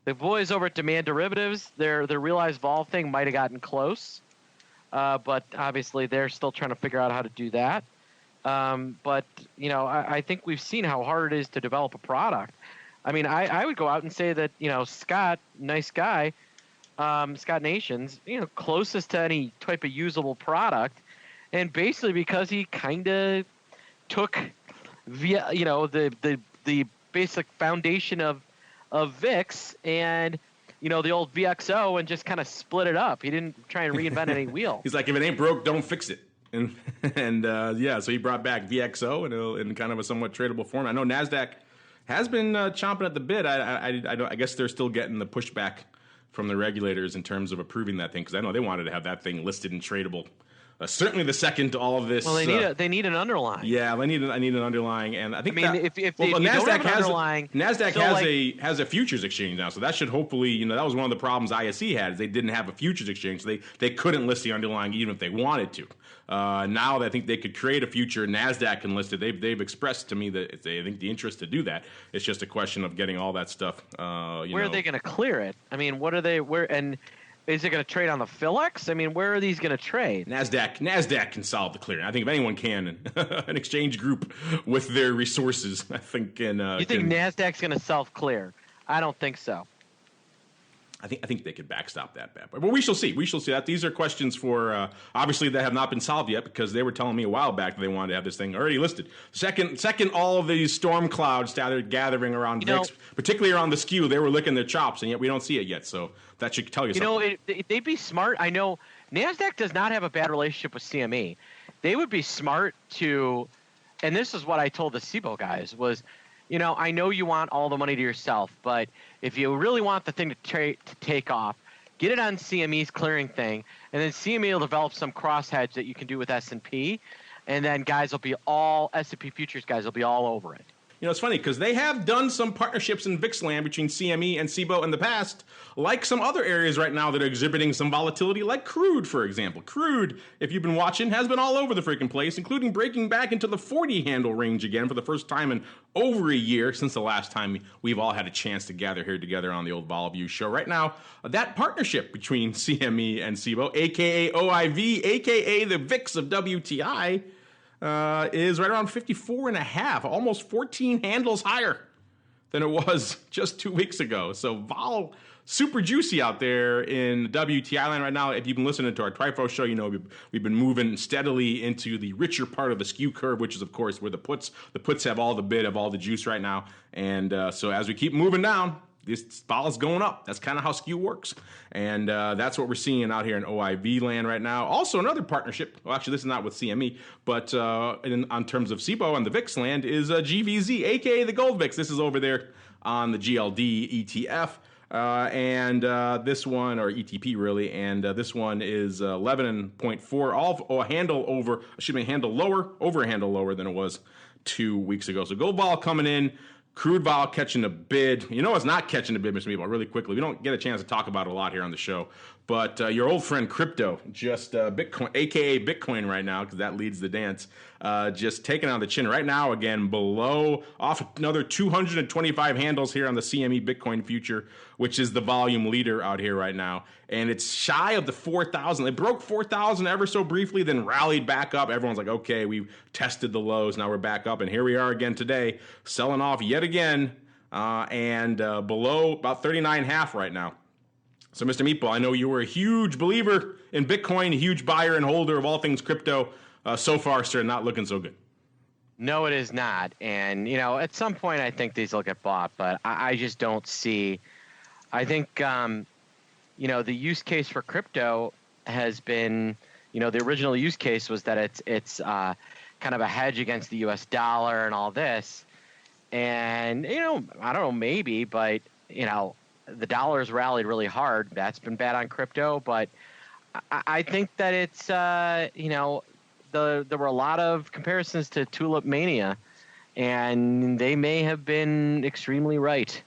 The boys over at Demand Derivatives, their realized vol thing might have gotten close. But obviously they're still trying to figure out how to do that. I think we've seen how hard it is to develop a product. I mean, I would go out and say that, Scott, nice guy, Scott Nations, closest to any type of usable product. And basically because he kind of took the basic foundation of VIX and the old VXO and just kind of split it up. He didn't try and reinvent any wheel. He's like, if it ain't broke, don't fix it. So he brought back VXO in kind of a somewhat tradable form. I know NASDAQ has been chomping at the bit. I guess they're still getting the pushback from the regulators in terms of approving that thing, because I know they wanted to have that thing listed and tradable. Certainly the second to all of this. Well, they need an underlying. Yeah, I need an underlying, and I think if NASDAQ has underlying, NASDAQ has a futures exchange now, so that should hopefully, that was one of the problems ISE had, is they didn't have a futures exchange, so they couldn't list the underlying even if they wanted to. Now I think they could create a future, NASDAQ can list it. They've expressed to me that they think the interest to do that. It's just a question of getting all that stuff. Where are they going to clear it? I mean, what are they? And is it going to trade on the PHLX? I mean, where are these going to trade? NASDAQ can solve the clearing. I think if anyone can, an exchange group with their resources, I think can. You think NASDAQ's going to self-clear? I don't think so. I think they could backstop that bad boy. But we shall see. We shall see that. These are questions for, obviously, that have not been solved yet, because they were telling me a while back that they wanted to have this thing already listed. Second, all of these storm clouds started gathering around VIX, particularly around the skew. They were licking their chops, and yet we don't see it yet. So that should tell you something. They'd be smart. I know NASDAQ does not have a bad relationship with CME. They would be smart to, and this is what I told the SIBO guys, was, I know you want all the money to yourself, but if you really want the thing to take off, get it on CME's clearing thing, and then CME will develop some cross hedge that you can do with S&P, and then S&P futures guys will be all over it. It's funny because they have done some partnerships in VIX land between CME and SIBO in the past, like some other areas right now that are exhibiting some volatility, like crude, for example. Crude, if you've been watching, has been all over the freaking place, including breaking back into the 40 handle range again for the first time in over a year since the last time we've all had a chance to gather here together on the old VolView show. Right now, that partnership between CME and SIBO, a.k.a. OIV, a.k.a. the VIX of WTI, is right around 54.5, almost 14 handles higher than it was just 2 weeks ago. So vol super juicy out there in WTI land right now. If you've been listening to our TRIFO show, we've been moving steadily into the richer part of the skew curve, which is, of course, where the puts have all the bid of all the juice right now. And so as we keep moving down, this vol is going up. That's kind of how skew works. And that's what we're seeing out here in OIV land right now. Also, another partnership, well, actually, this is not with CME, but on terms of SIBO and the VIX land is GVZ, a.k.a. the Gold VIX. This is over there on the GLD ETF. And this one, or ETP really, and this one is 11.4, all a handle over, over a handle lower than it was 2 weeks ago. So gold vol coming in. Crude vol catching a bid. It's not catching a bid, Mr. Meatball, really quickly. We don't get a chance to talk about it a lot here on the show. But your old friend crypto, just Bitcoin, aka Bitcoin right now, because that leads the dance, just taking on the chin right now again, below off another 225 handles here on the CME Bitcoin future, which is the volume leader out here right now, and it's shy of the 4,000. It broke 4,000 ever so briefly, then rallied back up. Everyone's like, okay, we've tested the lows, now we're back up, and here we are again today, selling off yet again, and below about 39.5 right now. So, Mr. Meatball, I know you were a huge believer in Bitcoin, a huge buyer and holder of all things crypto. So far, sir, not looking so good. No, it is not. And, at some point, I think these will get bought, but I just don't see. I think, the use case for crypto has been, the original use case was that it's kind of a hedge against the U.S. dollar and all this. And, I don't know, maybe, but, the dollar's rallied really hard. That's been bad on crypto, but I think that it's, there were a lot of comparisons to Tulip Mania, and they may have been extremely right.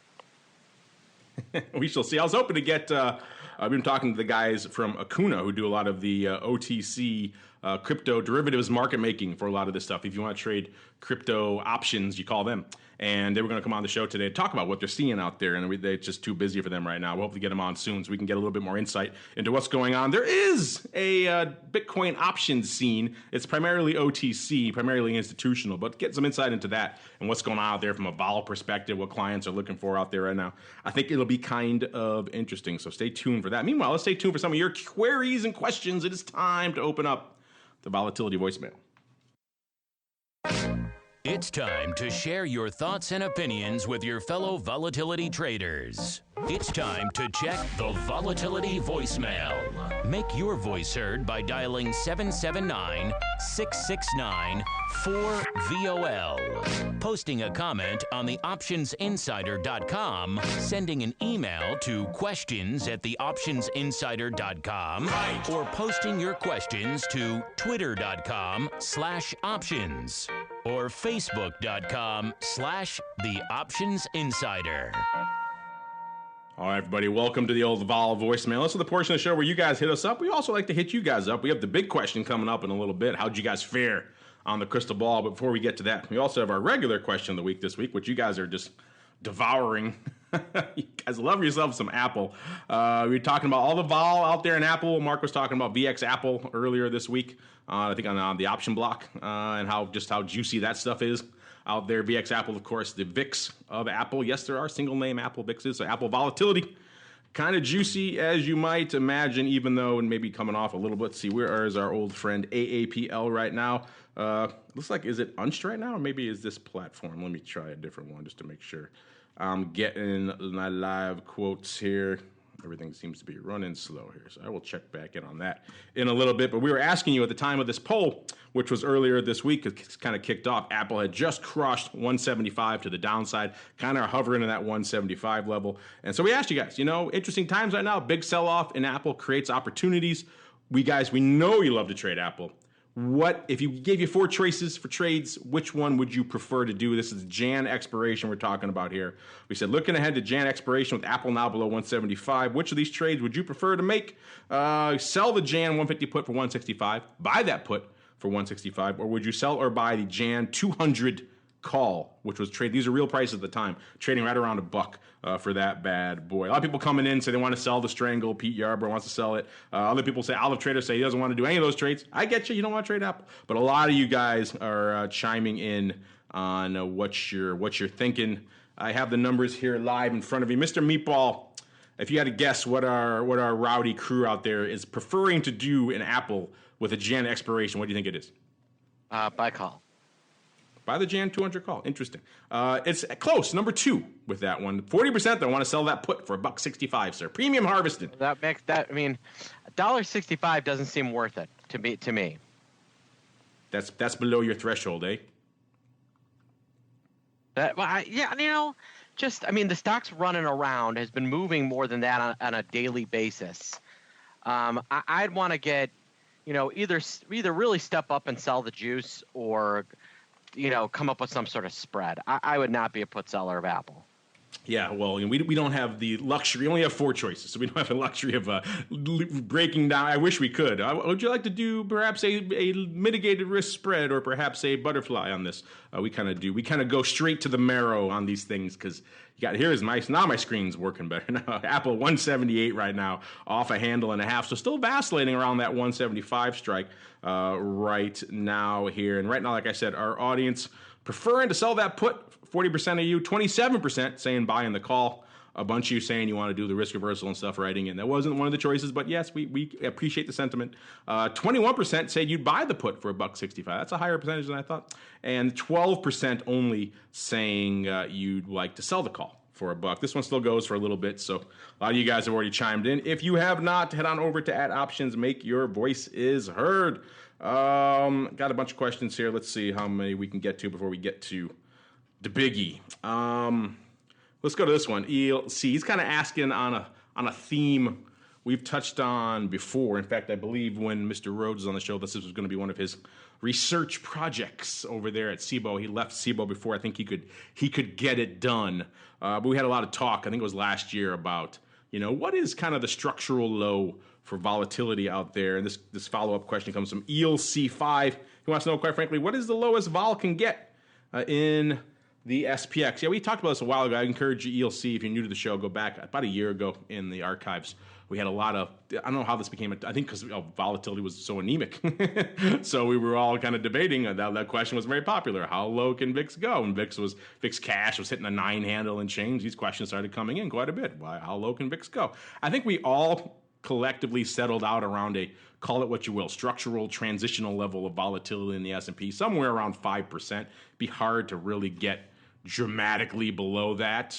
We shall see. I was hoping to get, I've been talking to the guys from Acuna who do a lot of the OTC crypto derivatives market making for a lot of this stuff. If you want to trade crypto options, you call them. And they were going to come on the show today to talk about what they're seeing out there, and they're just too busy for them right now. We'll hopefully get them on soon so we can get a little bit more insight into what's going on. There is a Bitcoin options scene. It's primarily OTC, primarily institutional, but get some insight into that and what's going on out there from a vol perspective, what clients are looking for out there right now. I think it'll be kind of interesting, so stay tuned for that. Meanwhile, let's stay tuned for some of your queries and questions. It is time to open up the Volatility voicemail. It's time to share your thoughts and opinions with your fellow volatility traders. It's time to check the Volatility voicemail. Make your voice heard by dialing 779-669-4VOL. Posting a comment on the optionsinsider.com, sending an email to questions@theoptionsinsider.com, or posting your questions to twitter.com/options. or facebook.com/theoptionsinsider. All right, everybody, welcome to the old Vol voicemail. This is the portion of the show where you guys hit us up. We also like to hit you guys up. We have the big question coming up in a little bit. How'd you guys fare on the crystal ball? But before we get to that, we also have our regular question of the week this week, which you guys are just devouring. You guys love yourself some Apple. We were talking about all the vol out there in Apple. Mark was talking about VIX Apple earlier this week, I think on the option block, and how juicy that stuff is out there. VIX Apple, of course, the VIX of Apple. Yes, there are single name Apple VIXs, so Apple Volatility. Kind of juicy as you might imagine, even though it may be coming off a little bit. See, where is our old friend AAPL right now? Looks like, is it unched right now? Or maybe is this platform? Let me try a different one just to make sure. I'm getting my live quotes here. Everything seems to be running slow here, so I will check back in on that in a little bit. But we were asking you at the time of this poll, which was earlier this week, it's kind of kicked off. Apple had just crushed 175 to the downside, kind of hovering in that 175 level. And so we asked you guys, interesting times right now. Big sell-off in Apple creates opportunities. We know you love to trade Apple. What, if you gave you 4 choices for trades, which one would you prefer to do? This is Jan expiration we're talking about here. We said, looking ahead to Jan expiration with Apple now below 175, which of these trades would you prefer to make? Sell the Jan 150 put for 165, buy that put for 165, or would you sell or buy the Jan 200 call, which was trade? These are real prices at the time, trading right around $1 for that bad boy. A lot of people coming in say they want to sell the strangle. Pete Yarbro wants to sell it. Other people say, Olive Trader say he doesn't want to do any of those trades. I get you. You don't want to trade Apple, but a lot of you guys are chiming in on what you're thinking. I have the numbers here live in front of you, Mr. Meatball. If you had to guess what our rowdy crew out there is preferring to do in Apple with a Jan expiration, what do you think it is? Buy call. By the Jan 200 call. Interesting. It's close. Number 2 with that one. 40% though want to sell that put for $1.65, sir. Premium harvested. That makes that. I mean, $1.65 doesn't seem worth it to me. That's below your threshold, eh? The stock's running around, has been moving more than that on a daily basis. I'd want to get, either really step up and sell the juice, or come up with some sort of spread. I would not be a put seller of Apple. Yeah, well, we don't have the luxury. We only have 4 choices, so we don't have the luxury of breaking down. I wish we could. Would you like to do perhaps a mitigated risk spread or perhaps a butterfly on this? We kind of do. We kind of go straight to the marrow on these things because here's now my screen's working better. Now Apple 178 right now, off a handle and a half, so still vacillating around that 175 strike right now here. And right now, like I said, our audience preferring to sell that put. 40% of you, 27% saying buy in the call. A bunch of you saying you want to do the risk reversal and stuff writing in. That wasn't one of the choices, but yes, we appreciate the sentiment. 21% said you'd buy the put for $1.65. That's a higher percentage than I thought. And 12% only saying you'd like to sell the call for $1. This one still goes for a little bit, so a lot of you guys have already chimed in. If you have not, head on over to @options. Make your voice is heard. Got a bunch of questions here. Let's see how many we can get to before we get to the biggie. Let's go to this one. ELC. He's kind of asking on a theme we've touched on before. In fact, I believe when Mr. Rhodes was on the show, this was going to be one of his research projects over there at SIBO. He left SIBO before I think he could get it done. But we had a lot of talk. I think it was last year about what is kind of the structural low for volatility out there. And this follow-up question comes from ELC5. He wants to know, quite frankly, what is the lowest vol can get in the SPX? Yeah, we talked about this a while ago. I encourage you, ELC, if you're new to the show, go back about a year ago in the archives. We had a lot of, I don't know how this became, I think because volatility was so anemic. So we were all kind of debating. That question was very popular. How low can VIX go? And VIX Cash was hitting a 9 handle and change. These questions started coming in quite a bit. How low can VIX go? I think we all collectively settled out around a, call it what you will, structural transitional level of volatility in the S&P, somewhere around 5%. Be hard to really get dramatically below that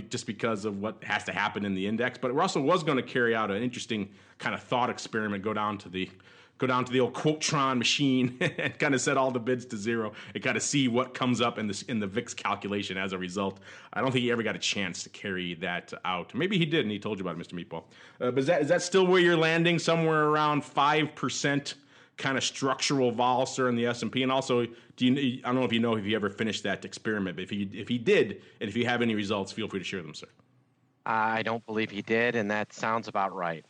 just because of what has to happen in the index. But it also was going to carry out an interesting kind of thought experiment, go down to the old Quotron machine and kind of set all the bids to zero and kind of see what comes up in the VIX calculation as a result. I don't think he ever got a chance to carry that out. Maybe he did, and he told you about it, Mr. Meatball. But is that still where you're landing, somewhere around 5%? Kind of structural vol, sir, in the S&P? And also, I don't know if you ever finished that experiment, but if he did, and if you have any results, feel free to share them, sir. I don't believe he did, and that sounds about right.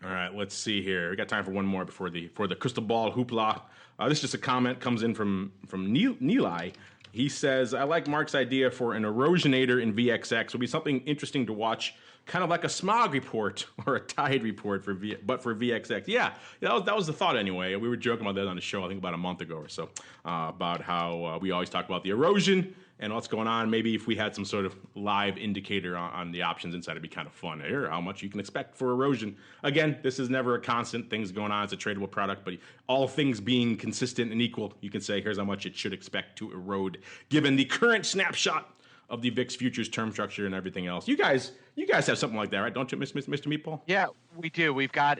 All right, let's see here. We got time for one more before the crystal ball hoopla. This is just a comment, comes in from Nilai. He says, I like Mark's idea for an erosionator in VXX. It would be something interesting to watch, kind of like a smog report or a tide report for VXX. Yeah, that was the thought anyway. We were joking about that on the show, I think about a month ago or so, about how we always talk about the erosion and what's going on. Maybe if we had some sort of live indicator on the options inside, it'd be kind of fun. Here, how much you can expect for erosion. Again, this is never a constant. Things going on. It's a tradable product, but all things being consistent and equal, you can say here's how much it should expect to erode given the current snapshot of the VIX futures term structure and everything else. You guys have something like that, right? Don't you, Mr. Meatball? Yeah, we do. We've got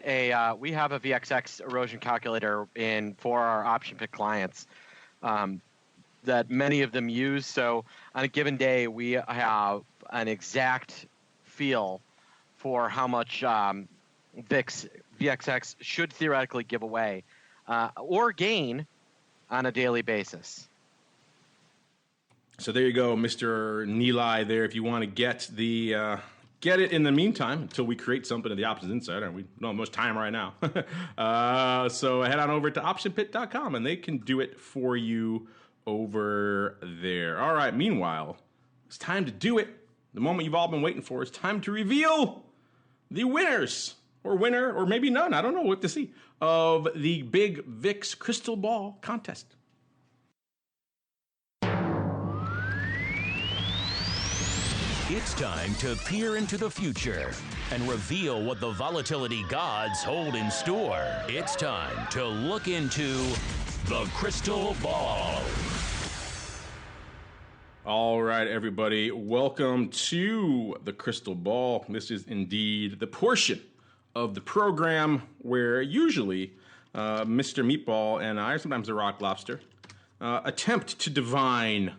we have a VXX erosion calculator for our option pick clients that many of them use. So on a given day, we have an exact feel for how much VXX should theoretically give away or gain on a daily basis. So there you go, Mr. Nilai there. If you want to get it in the meantime until we create something at the Options Insider. We don't have much time right now. So head on over to optionpit.com and they can do it for you over there. All right, meanwhile, it's time to do it. The moment you've all been waiting for. It's time to reveal the winners, or winner, or maybe none. I don't know what to see, of the big VIX Crystal Ball contest. It's time to peer into the future and reveal what the volatility gods hold in store. It's time to look into the crystal ball. All right, everybody, welcome to the crystal ball. This is indeed the portion of the program where usually Mr. Meatball and I, sometimes the Rock Lobster, attempt to divine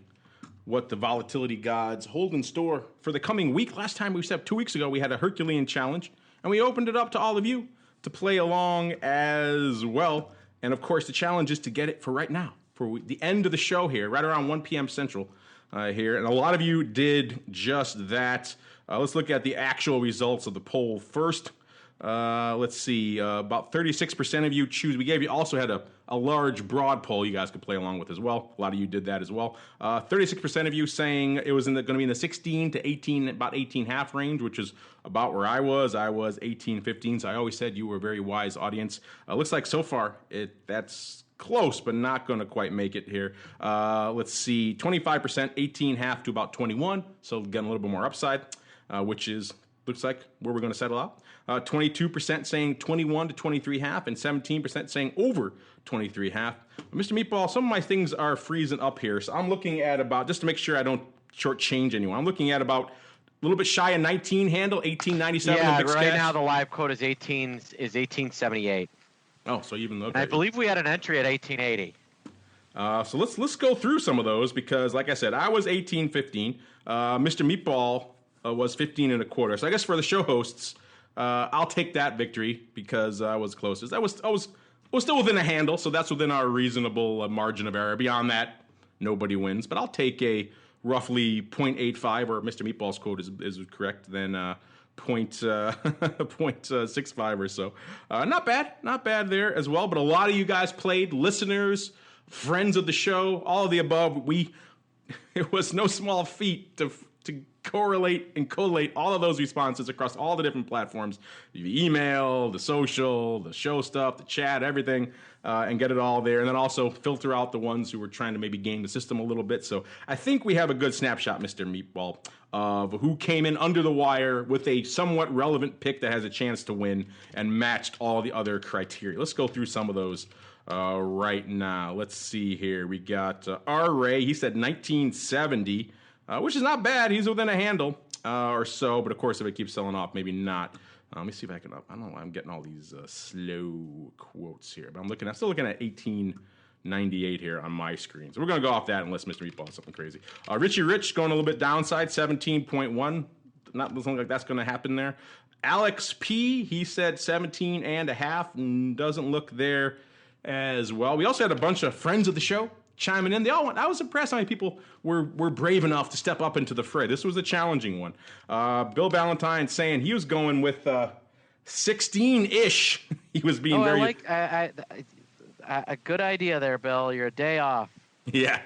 what the volatility gods hold in store for the coming week. Last time we said 2 weeks ago, we had a Herculean challenge, and we opened it up to all of you to play along as well. And of course, the challenge is to get it for right now, for the end of the show here, right around 1 p.m. Central. here. And a lot of you did just that. Let's look at the actual results of the poll first. Let's see. About 36% of you choose. We also had a large broad poll you guys could play along with as well. A lot of you did that as well. 36% of you saying it was going to be in the 16 to 18, about 18.5 range, which is about where I was. I was 18.15, so I always said you were a very wise audience. Looks like so far that's close, but not going to quite make it here. Let's see. 25%, 18.5 to about 21, so getting a little bit more upside, which looks like where we're going to settle out. 22% saying 21 to 23.5, and 17% saying over 23.5. Mr. Meatball, some of my things are freezing up here, so I'm looking at about, just to make sure I don't shortchange anyone, I'm looking at about a little bit shy of 19 handle, 1897. Yeah, right now the live quote is 1878. Oh, so even okay. And I believe we had an entry at 1880. So let's go through some of those because, like I said, I was 18.15. Mr. Meatball was 15 and a quarter. So I guess for the show hosts, I'll take that victory because I was closest. I was still within a handle, so that's within our reasonable margin of error. Beyond that, nobody wins. But I'll take a roughly 0.85, or Mr. Meatball's quote is correct, then 0.65 or so. Not bad there as well. But a lot of you guys played, listeners, friends of the show, all of the above. It was no small feat to correlate and collate all of those responses across all the different platforms, the email, the social, the show stuff, the chat, everything, and get it all there. And then also filter out the ones who were trying to maybe game the system a little bit. So I think we have a good snapshot, Mr. Meatball, of who came in under the wire with a somewhat relevant pick that has a chance to win and matched all the other criteria. Let's go through some of those right now. Let's see here. We got R. Ray. He said 1970. Which is not bad. He's within a handle or so, but of course, if it keeps selling off, maybe not. Let me see if I can. I don't know why I'm getting all these slow quotes here, but I'm still looking at 1898 here on my screen. So we're going to go off that unless Mr. Meatball is something crazy. Richie Rich going a little bit downside, 17.1. Not looking like that's going to happen there. Alex P, he said 17.5, doesn't look there as well. We also had a bunch of friends of the show chiming in. I was impressed how many people were brave enough to step up into the fray. This was a challenging one. Bill Ballantyne saying he was going with 16-ish. He was being very... a good idea there, Bill. You're a day off. Yeah.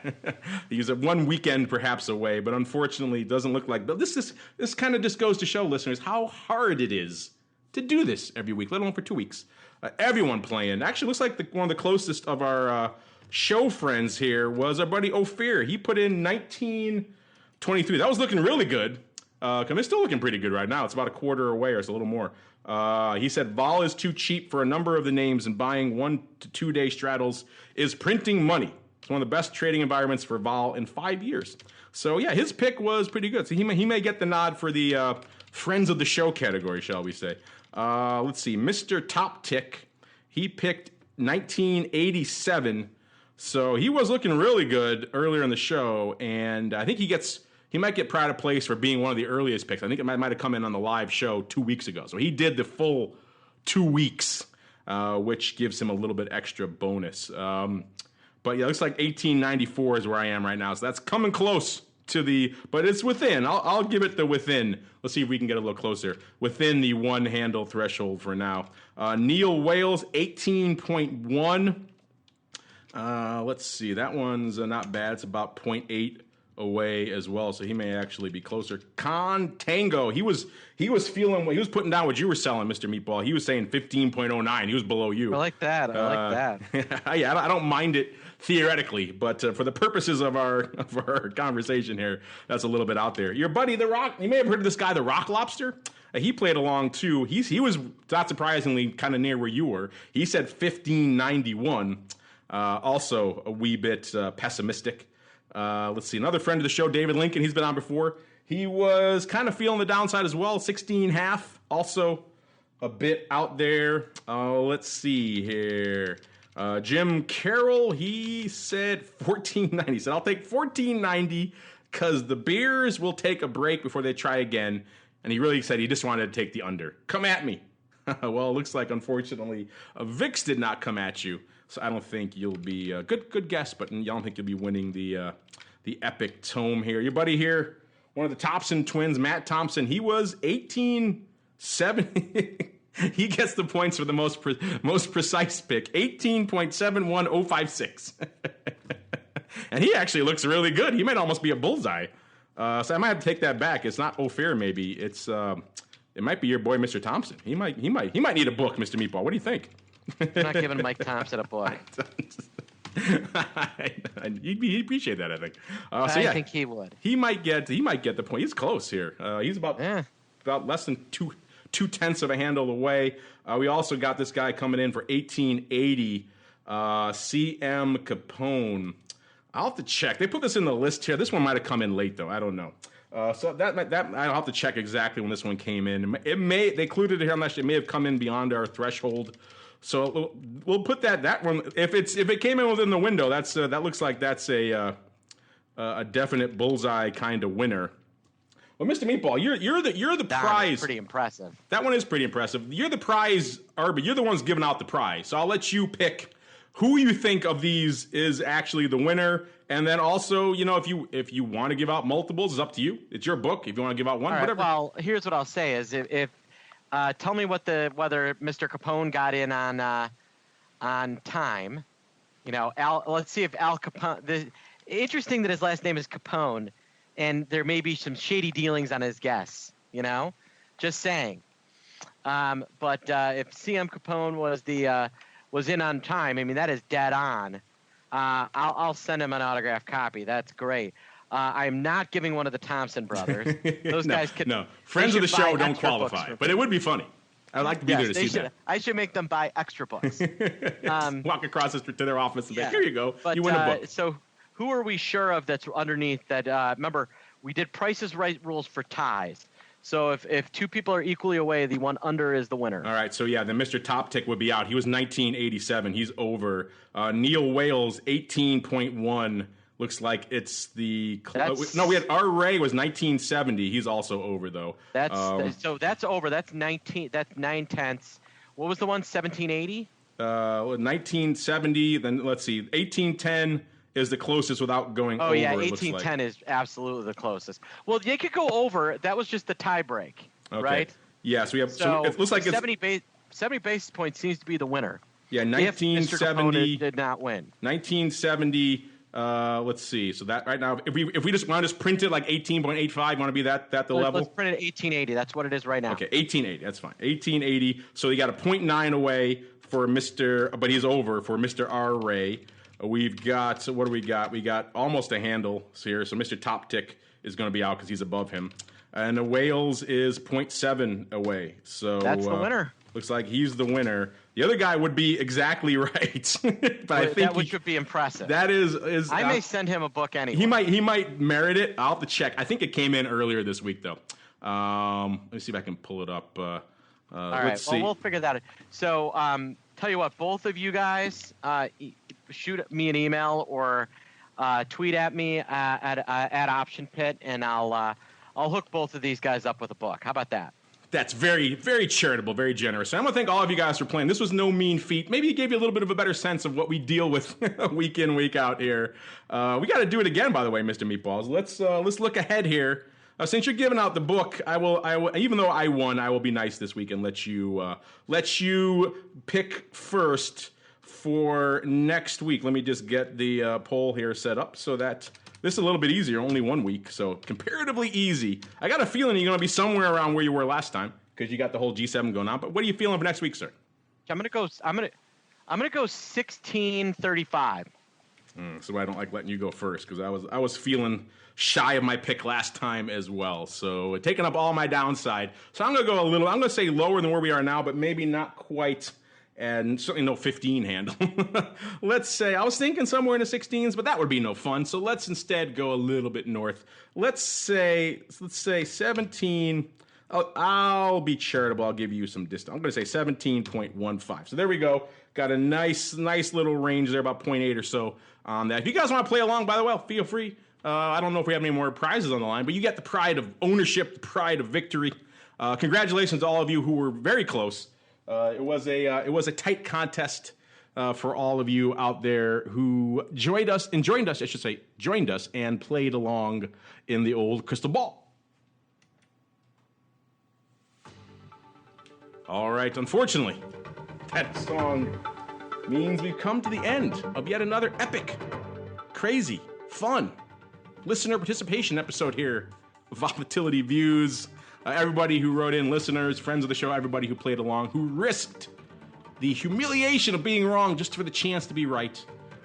He was 1 weekend perhaps away, but unfortunately it doesn't look like... But this kind of just goes to show listeners how hard it is to do this every week, let alone for 2 weeks. Everyone playing. Actually looks like one of the closest of our... show friends here was our buddy Ophir. He put in 1923. That was looking really good. It's still looking pretty good right now. It's about a quarter away or it's a little more. He said vol is too cheap for a number of the names and buying 1 to 2 day straddles is printing money. It's one of the best trading environments for vol in 5 years. So yeah, his pick was pretty good. So he may get the nod for the friends of the show category, shall we say. Let's see. Mr. Top Tick, he picked 1987. So he was looking really good earlier in the show, and I think he might get pride of place for being one of the earliest picks. I think it might have come in on the live show 2 weeks ago. So he did the full 2 weeks, which gives him a little bit extra bonus. But yeah, it looks like 1894 is where I am right now. So that's coming close to but it's within. I'll give it the within. Let's see if we can get a little closer. Within the one handle threshold for now. Neil Wales, 18.1. Let's see. That one's not bad. It's about 0.8 away as well, so he may actually be closer. Con Tango. He was feeling what he was putting down what you were selling, Mr. Meatball. He was saying 15.09. He was below you. I like that. Yeah, I don't mind it theoretically, but for the purposes of our conversation here, that's a little bit out there. Your buddy The Rock. You may have heard of this guy, The Rock Lobster. He played along too. He was not surprisingly kind of near where you were. He said 1591. Also a wee bit pessimistic. Let's see. Another friend of the show, David Lincoln. He's been on before. He was kind of feeling the downside as well. 16.5. Also a bit out there. Let's see here. Jim Carroll, he said 1490. He said, I'll take 1490 because the beers will take a break before they try again. And he really said he just wanted to take the under. Come at me. Well, it looks like, unfortunately, VIX did not come at you. So I don't think you'll be good guess, but I don't think you'll be winning the the epic tome here. Your buddy here, one of the Thompson twins, Matt Thompson, he was 1870. He gets the points for the most precise pick, 18.71056. And he actually looks really good. He might almost be a bullseye. So I might have to take that back. It's not Ophir, maybe. It might be your boy, Mr. Thompson. He might need a book, Mr. Meatball. What do you think? I'm not giving Mike Thompson a book. He'd appreciate that, I think. I think he would. He might get the point. He's close here. He's about less than two tenths of a handle away. We also got this guy coming in for 1880. CM Capone. I'll have to check. They put this in the list here. This one might have come in late though. I don't know. So that I'll have to check exactly when this one came in. They included it here. I'm not sure. It may have come in beyond our threshold. So we'll put that one. If it came in within the window, that looks like that's a definite bullseye kind of winner. Well, Mr. Meatball, you're the prize. Pretty impressive. That one is pretty impressive. You're the prize, Arby. You're the ones giving out the prize. So I'll let you pick who you think of these is actually the winner. And then also, if you want to give out multiples, it's up to you. It's your book. If you want to give out one, all right, whatever. Well, here's what I'll say is if tell me whether Mr. Capone got in on time. Let's see if Al Capone. Interesting that his last name is Capone, and there may be some shady dealings on his guess. Just saying. But if CM Capone was in on time, I mean that is dead on. I'll send him an autographed copy. That's great. I'm not giving one of the Thompson brothers. Those guys could. No, friends of the show don't qualify, but it would be funny. I'd like to be there to see that. I should make them buy extra books. Walk across the street to their office and say, "Here you go. But, you win a book." So, who are we sure of that's underneath that? Remember, we did Price is Right rules for ties. So if two people are equally away, the one under is the winner. All right. So yeah, then Mr. Top Tick would be out. He was 1987. He's over. Neil Wales 18.1. Looks like it's the we had R. Ray was 1970. He's also over though. So that's over. That's 19. That's 9/10. What was the one? 1780. 1970. Then let's see. 1810 is the closest without going over. Oh yeah, 1810 is absolutely the closest. Well, they could go over. That was just the tie break, right? Yeah. So we have. So it looks like 70 basis points seems to be the winner. Yeah, 1970 did not win. 1970. Let's see. So that right now, if we just want to just print it like 18.85, want to be that the level? Let's print it 1880. That's what it is right now. Okay, 1880. That's fine. 1880. So you got a 0.9 away for but he's over for Mr. R. Ray. We've got, what do we got? We got almost a handle here. So Mr. Top Tick is going to be out because he's above him. And the Wales is 0.7 away. So that's the winner. Looks like he's the winner. The other guy would be exactly right. But I think that would be impressive. That is I may send him a book anyway. He might merit it. I'll have to check. I think it came in earlier this week, though. Let me see if I can pull it up. All right. Let's see. Well, we'll figure that out. So, tell you what, both of you guys shoot me an email or tweet at me at Option Pit, and I'll hook both of these guys up with a book. How about that? That's very, very charitable, very generous. And I want to thank all of you guys for playing. This was no mean feat. Maybe it gave you a little bit of a better sense of what we deal with week in, week out here. We got to do it again, by the way, Mr. Meatballs. Let's look ahead here. Since you're giving out the book, I will. Even though I won, I will be nice this week and let you pick first for next week. Let me just get the poll here set up so that this is a little bit easier. Only 1 week, so comparatively easy. I got a feeling you're going to be somewhere around where you were last time because you got the whole G7 going on. But what are you feeling for next week, sir? I'm gonna go 1635. So I don't like letting you go first because I was feeling shy of my pick last time as well. So taking up all my downside. So I'm going to go I'm going to say lower than where we are now, but maybe not quite, and certainly no 15 handle. Let's say, I was thinking somewhere in the 16s, but that would be no fun. So let's instead go a little bit north. Let's say 17. I'll be charitable. I'll give you some distance. I'm going to say 17.15. So there we go. Got a nice little range there, about 0.8 or so on that. If you guys want to play along, by the way, feel free. I don't know if we have any more prizes on the line, but you get the pride of ownership, the pride of victory. Congratulations to all of you who were very close. It was a tight contest. for all of you out there who joined us and played along in the old crystal ball. All right, unfortunately, that song means we've come to the end of yet another epic, crazy, fun listener participation episode here of Volatility Views. Everybody who wrote in, listeners, friends of the show, everybody who played along, who risked the humiliation of being wrong just for the chance to be right.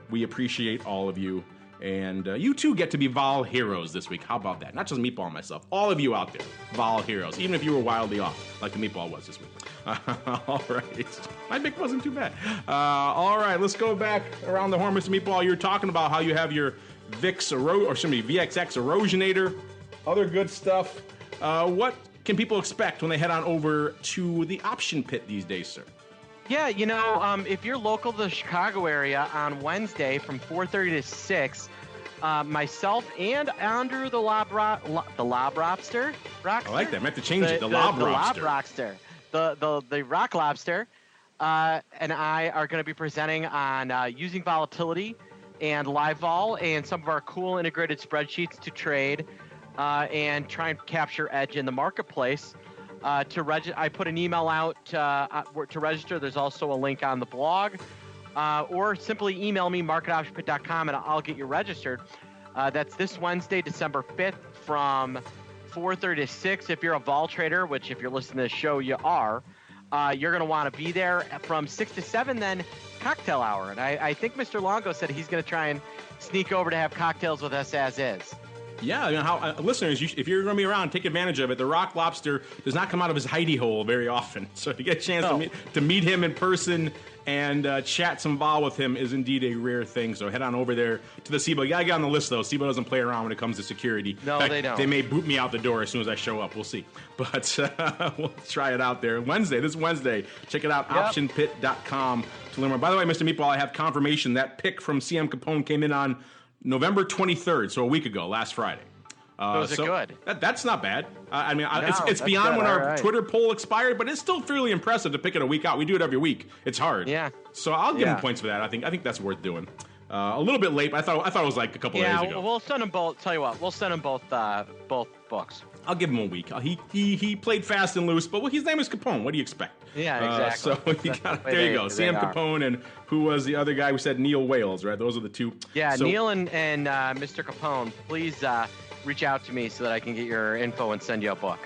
We appreciate all of you. And you too get to be Vol heroes this week. How about that? Not just Meatball and myself. All of you out there, Vol heroes. Even if you were wildly off, like the Meatball was this week. All right. My pick wasn't too bad. All right, let's go back around the horn, Mr. Meatball. You're talking about how you have your VXX erosionator, other good stuff. What can people expect when they head on over to the option pit these days, sir? Yeah, you know, if you're local to the Chicago area on Wednesday from 4:30 to 6, myself and Andrew the Lob Lobster. I like that. I meant to change it. The Lob Rockster. The Rock Lobster. And I are going to be presenting on using volatility and live vol and some of our cool integrated spreadsheets to trade and try and capture edge in the marketplace. I put an email out to register. There's also a link on the blog, or simply email me marketoptionpit.com and I'll get you registered. That's this Wednesday, December 5th, from 4:30 to 6. If you're a vol trader, which if you're listening to the show, you are, you're going to want to be there from 6 to 7. Then cocktail hour, and I think Mr. Longo said he's going to try and sneak over to have cocktails with us as is. Yeah, I mean, listeners, if you're going to be around, take advantage of it. The Rock Lobster does not come out of his hidey hole very often. So to get a chance to meet him in person and chat some vol with him is indeed a rare thing. So head on over there to the SIBO. You got to get on the list, though. SIBO doesn't play around when it comes to security. No, they don't. They may boot me out the door as soon as I show up. We'll see. But we'll try it out there. This Wednesday. Check it out, optionpit.com to learn more. By the way, Mr. Meatball, I have confirmation that pick from CM Capone came in on November 23rd, so a week ago, last Friday. Was it good? That's not bad. It's beyond when our Twitter poll expired, but it's still fairly impressive to pick it a week out. We do it every week. It's hard. Yeah. So I'll give him points for that. I think that's worth doing. A little bit late, but I thought it was like a couple days ago. Yeah, we'll send them both. Tell you what, we'll send them both books. I'll give him a week. He played fast and loose, but his name is Capone. What do you expect? Yeah, exactly. So there you go. Sam Capone, and who was the other guy who said Neil Wales, right? Those are the two. Yeah, so, Neil and Mr. Capone, please reach out to me so that I can get your info and send you a book.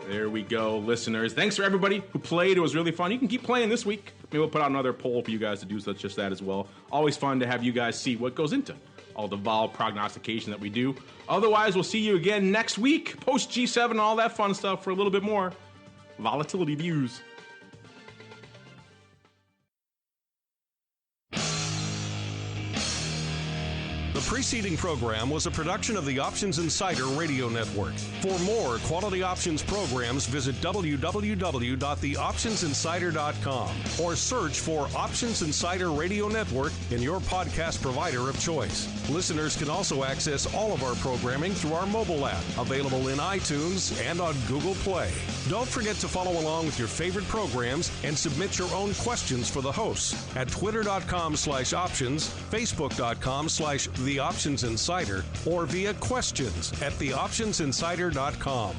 There we go, listeners. Thanks for everybody who played. It was really fun. You can keep playing this week. Maybe we'll put out another poll for you guys to do just that as well. Always fun to have you guys see what goes into all the vol prognostication that we do. Otherwise, we'll see you again next week, post G7 and all that fun stuff for a little bit more Volatility Views. The preceding program was a production of the Options Insider Radio Network. For more quality options programs, visit www.theoptionsinsider.com or search for Options Insider Radio Network in your podcast provider of choice. Listeners can also access all of our programming through our mobile app, available in iTunes and on Google Play. Don't forget to follow along with your favorite programs and submit your own questions for the hosts at twitter.com/options, facebook.com/The Options Insider, or via questions at theoptionsinsider.com.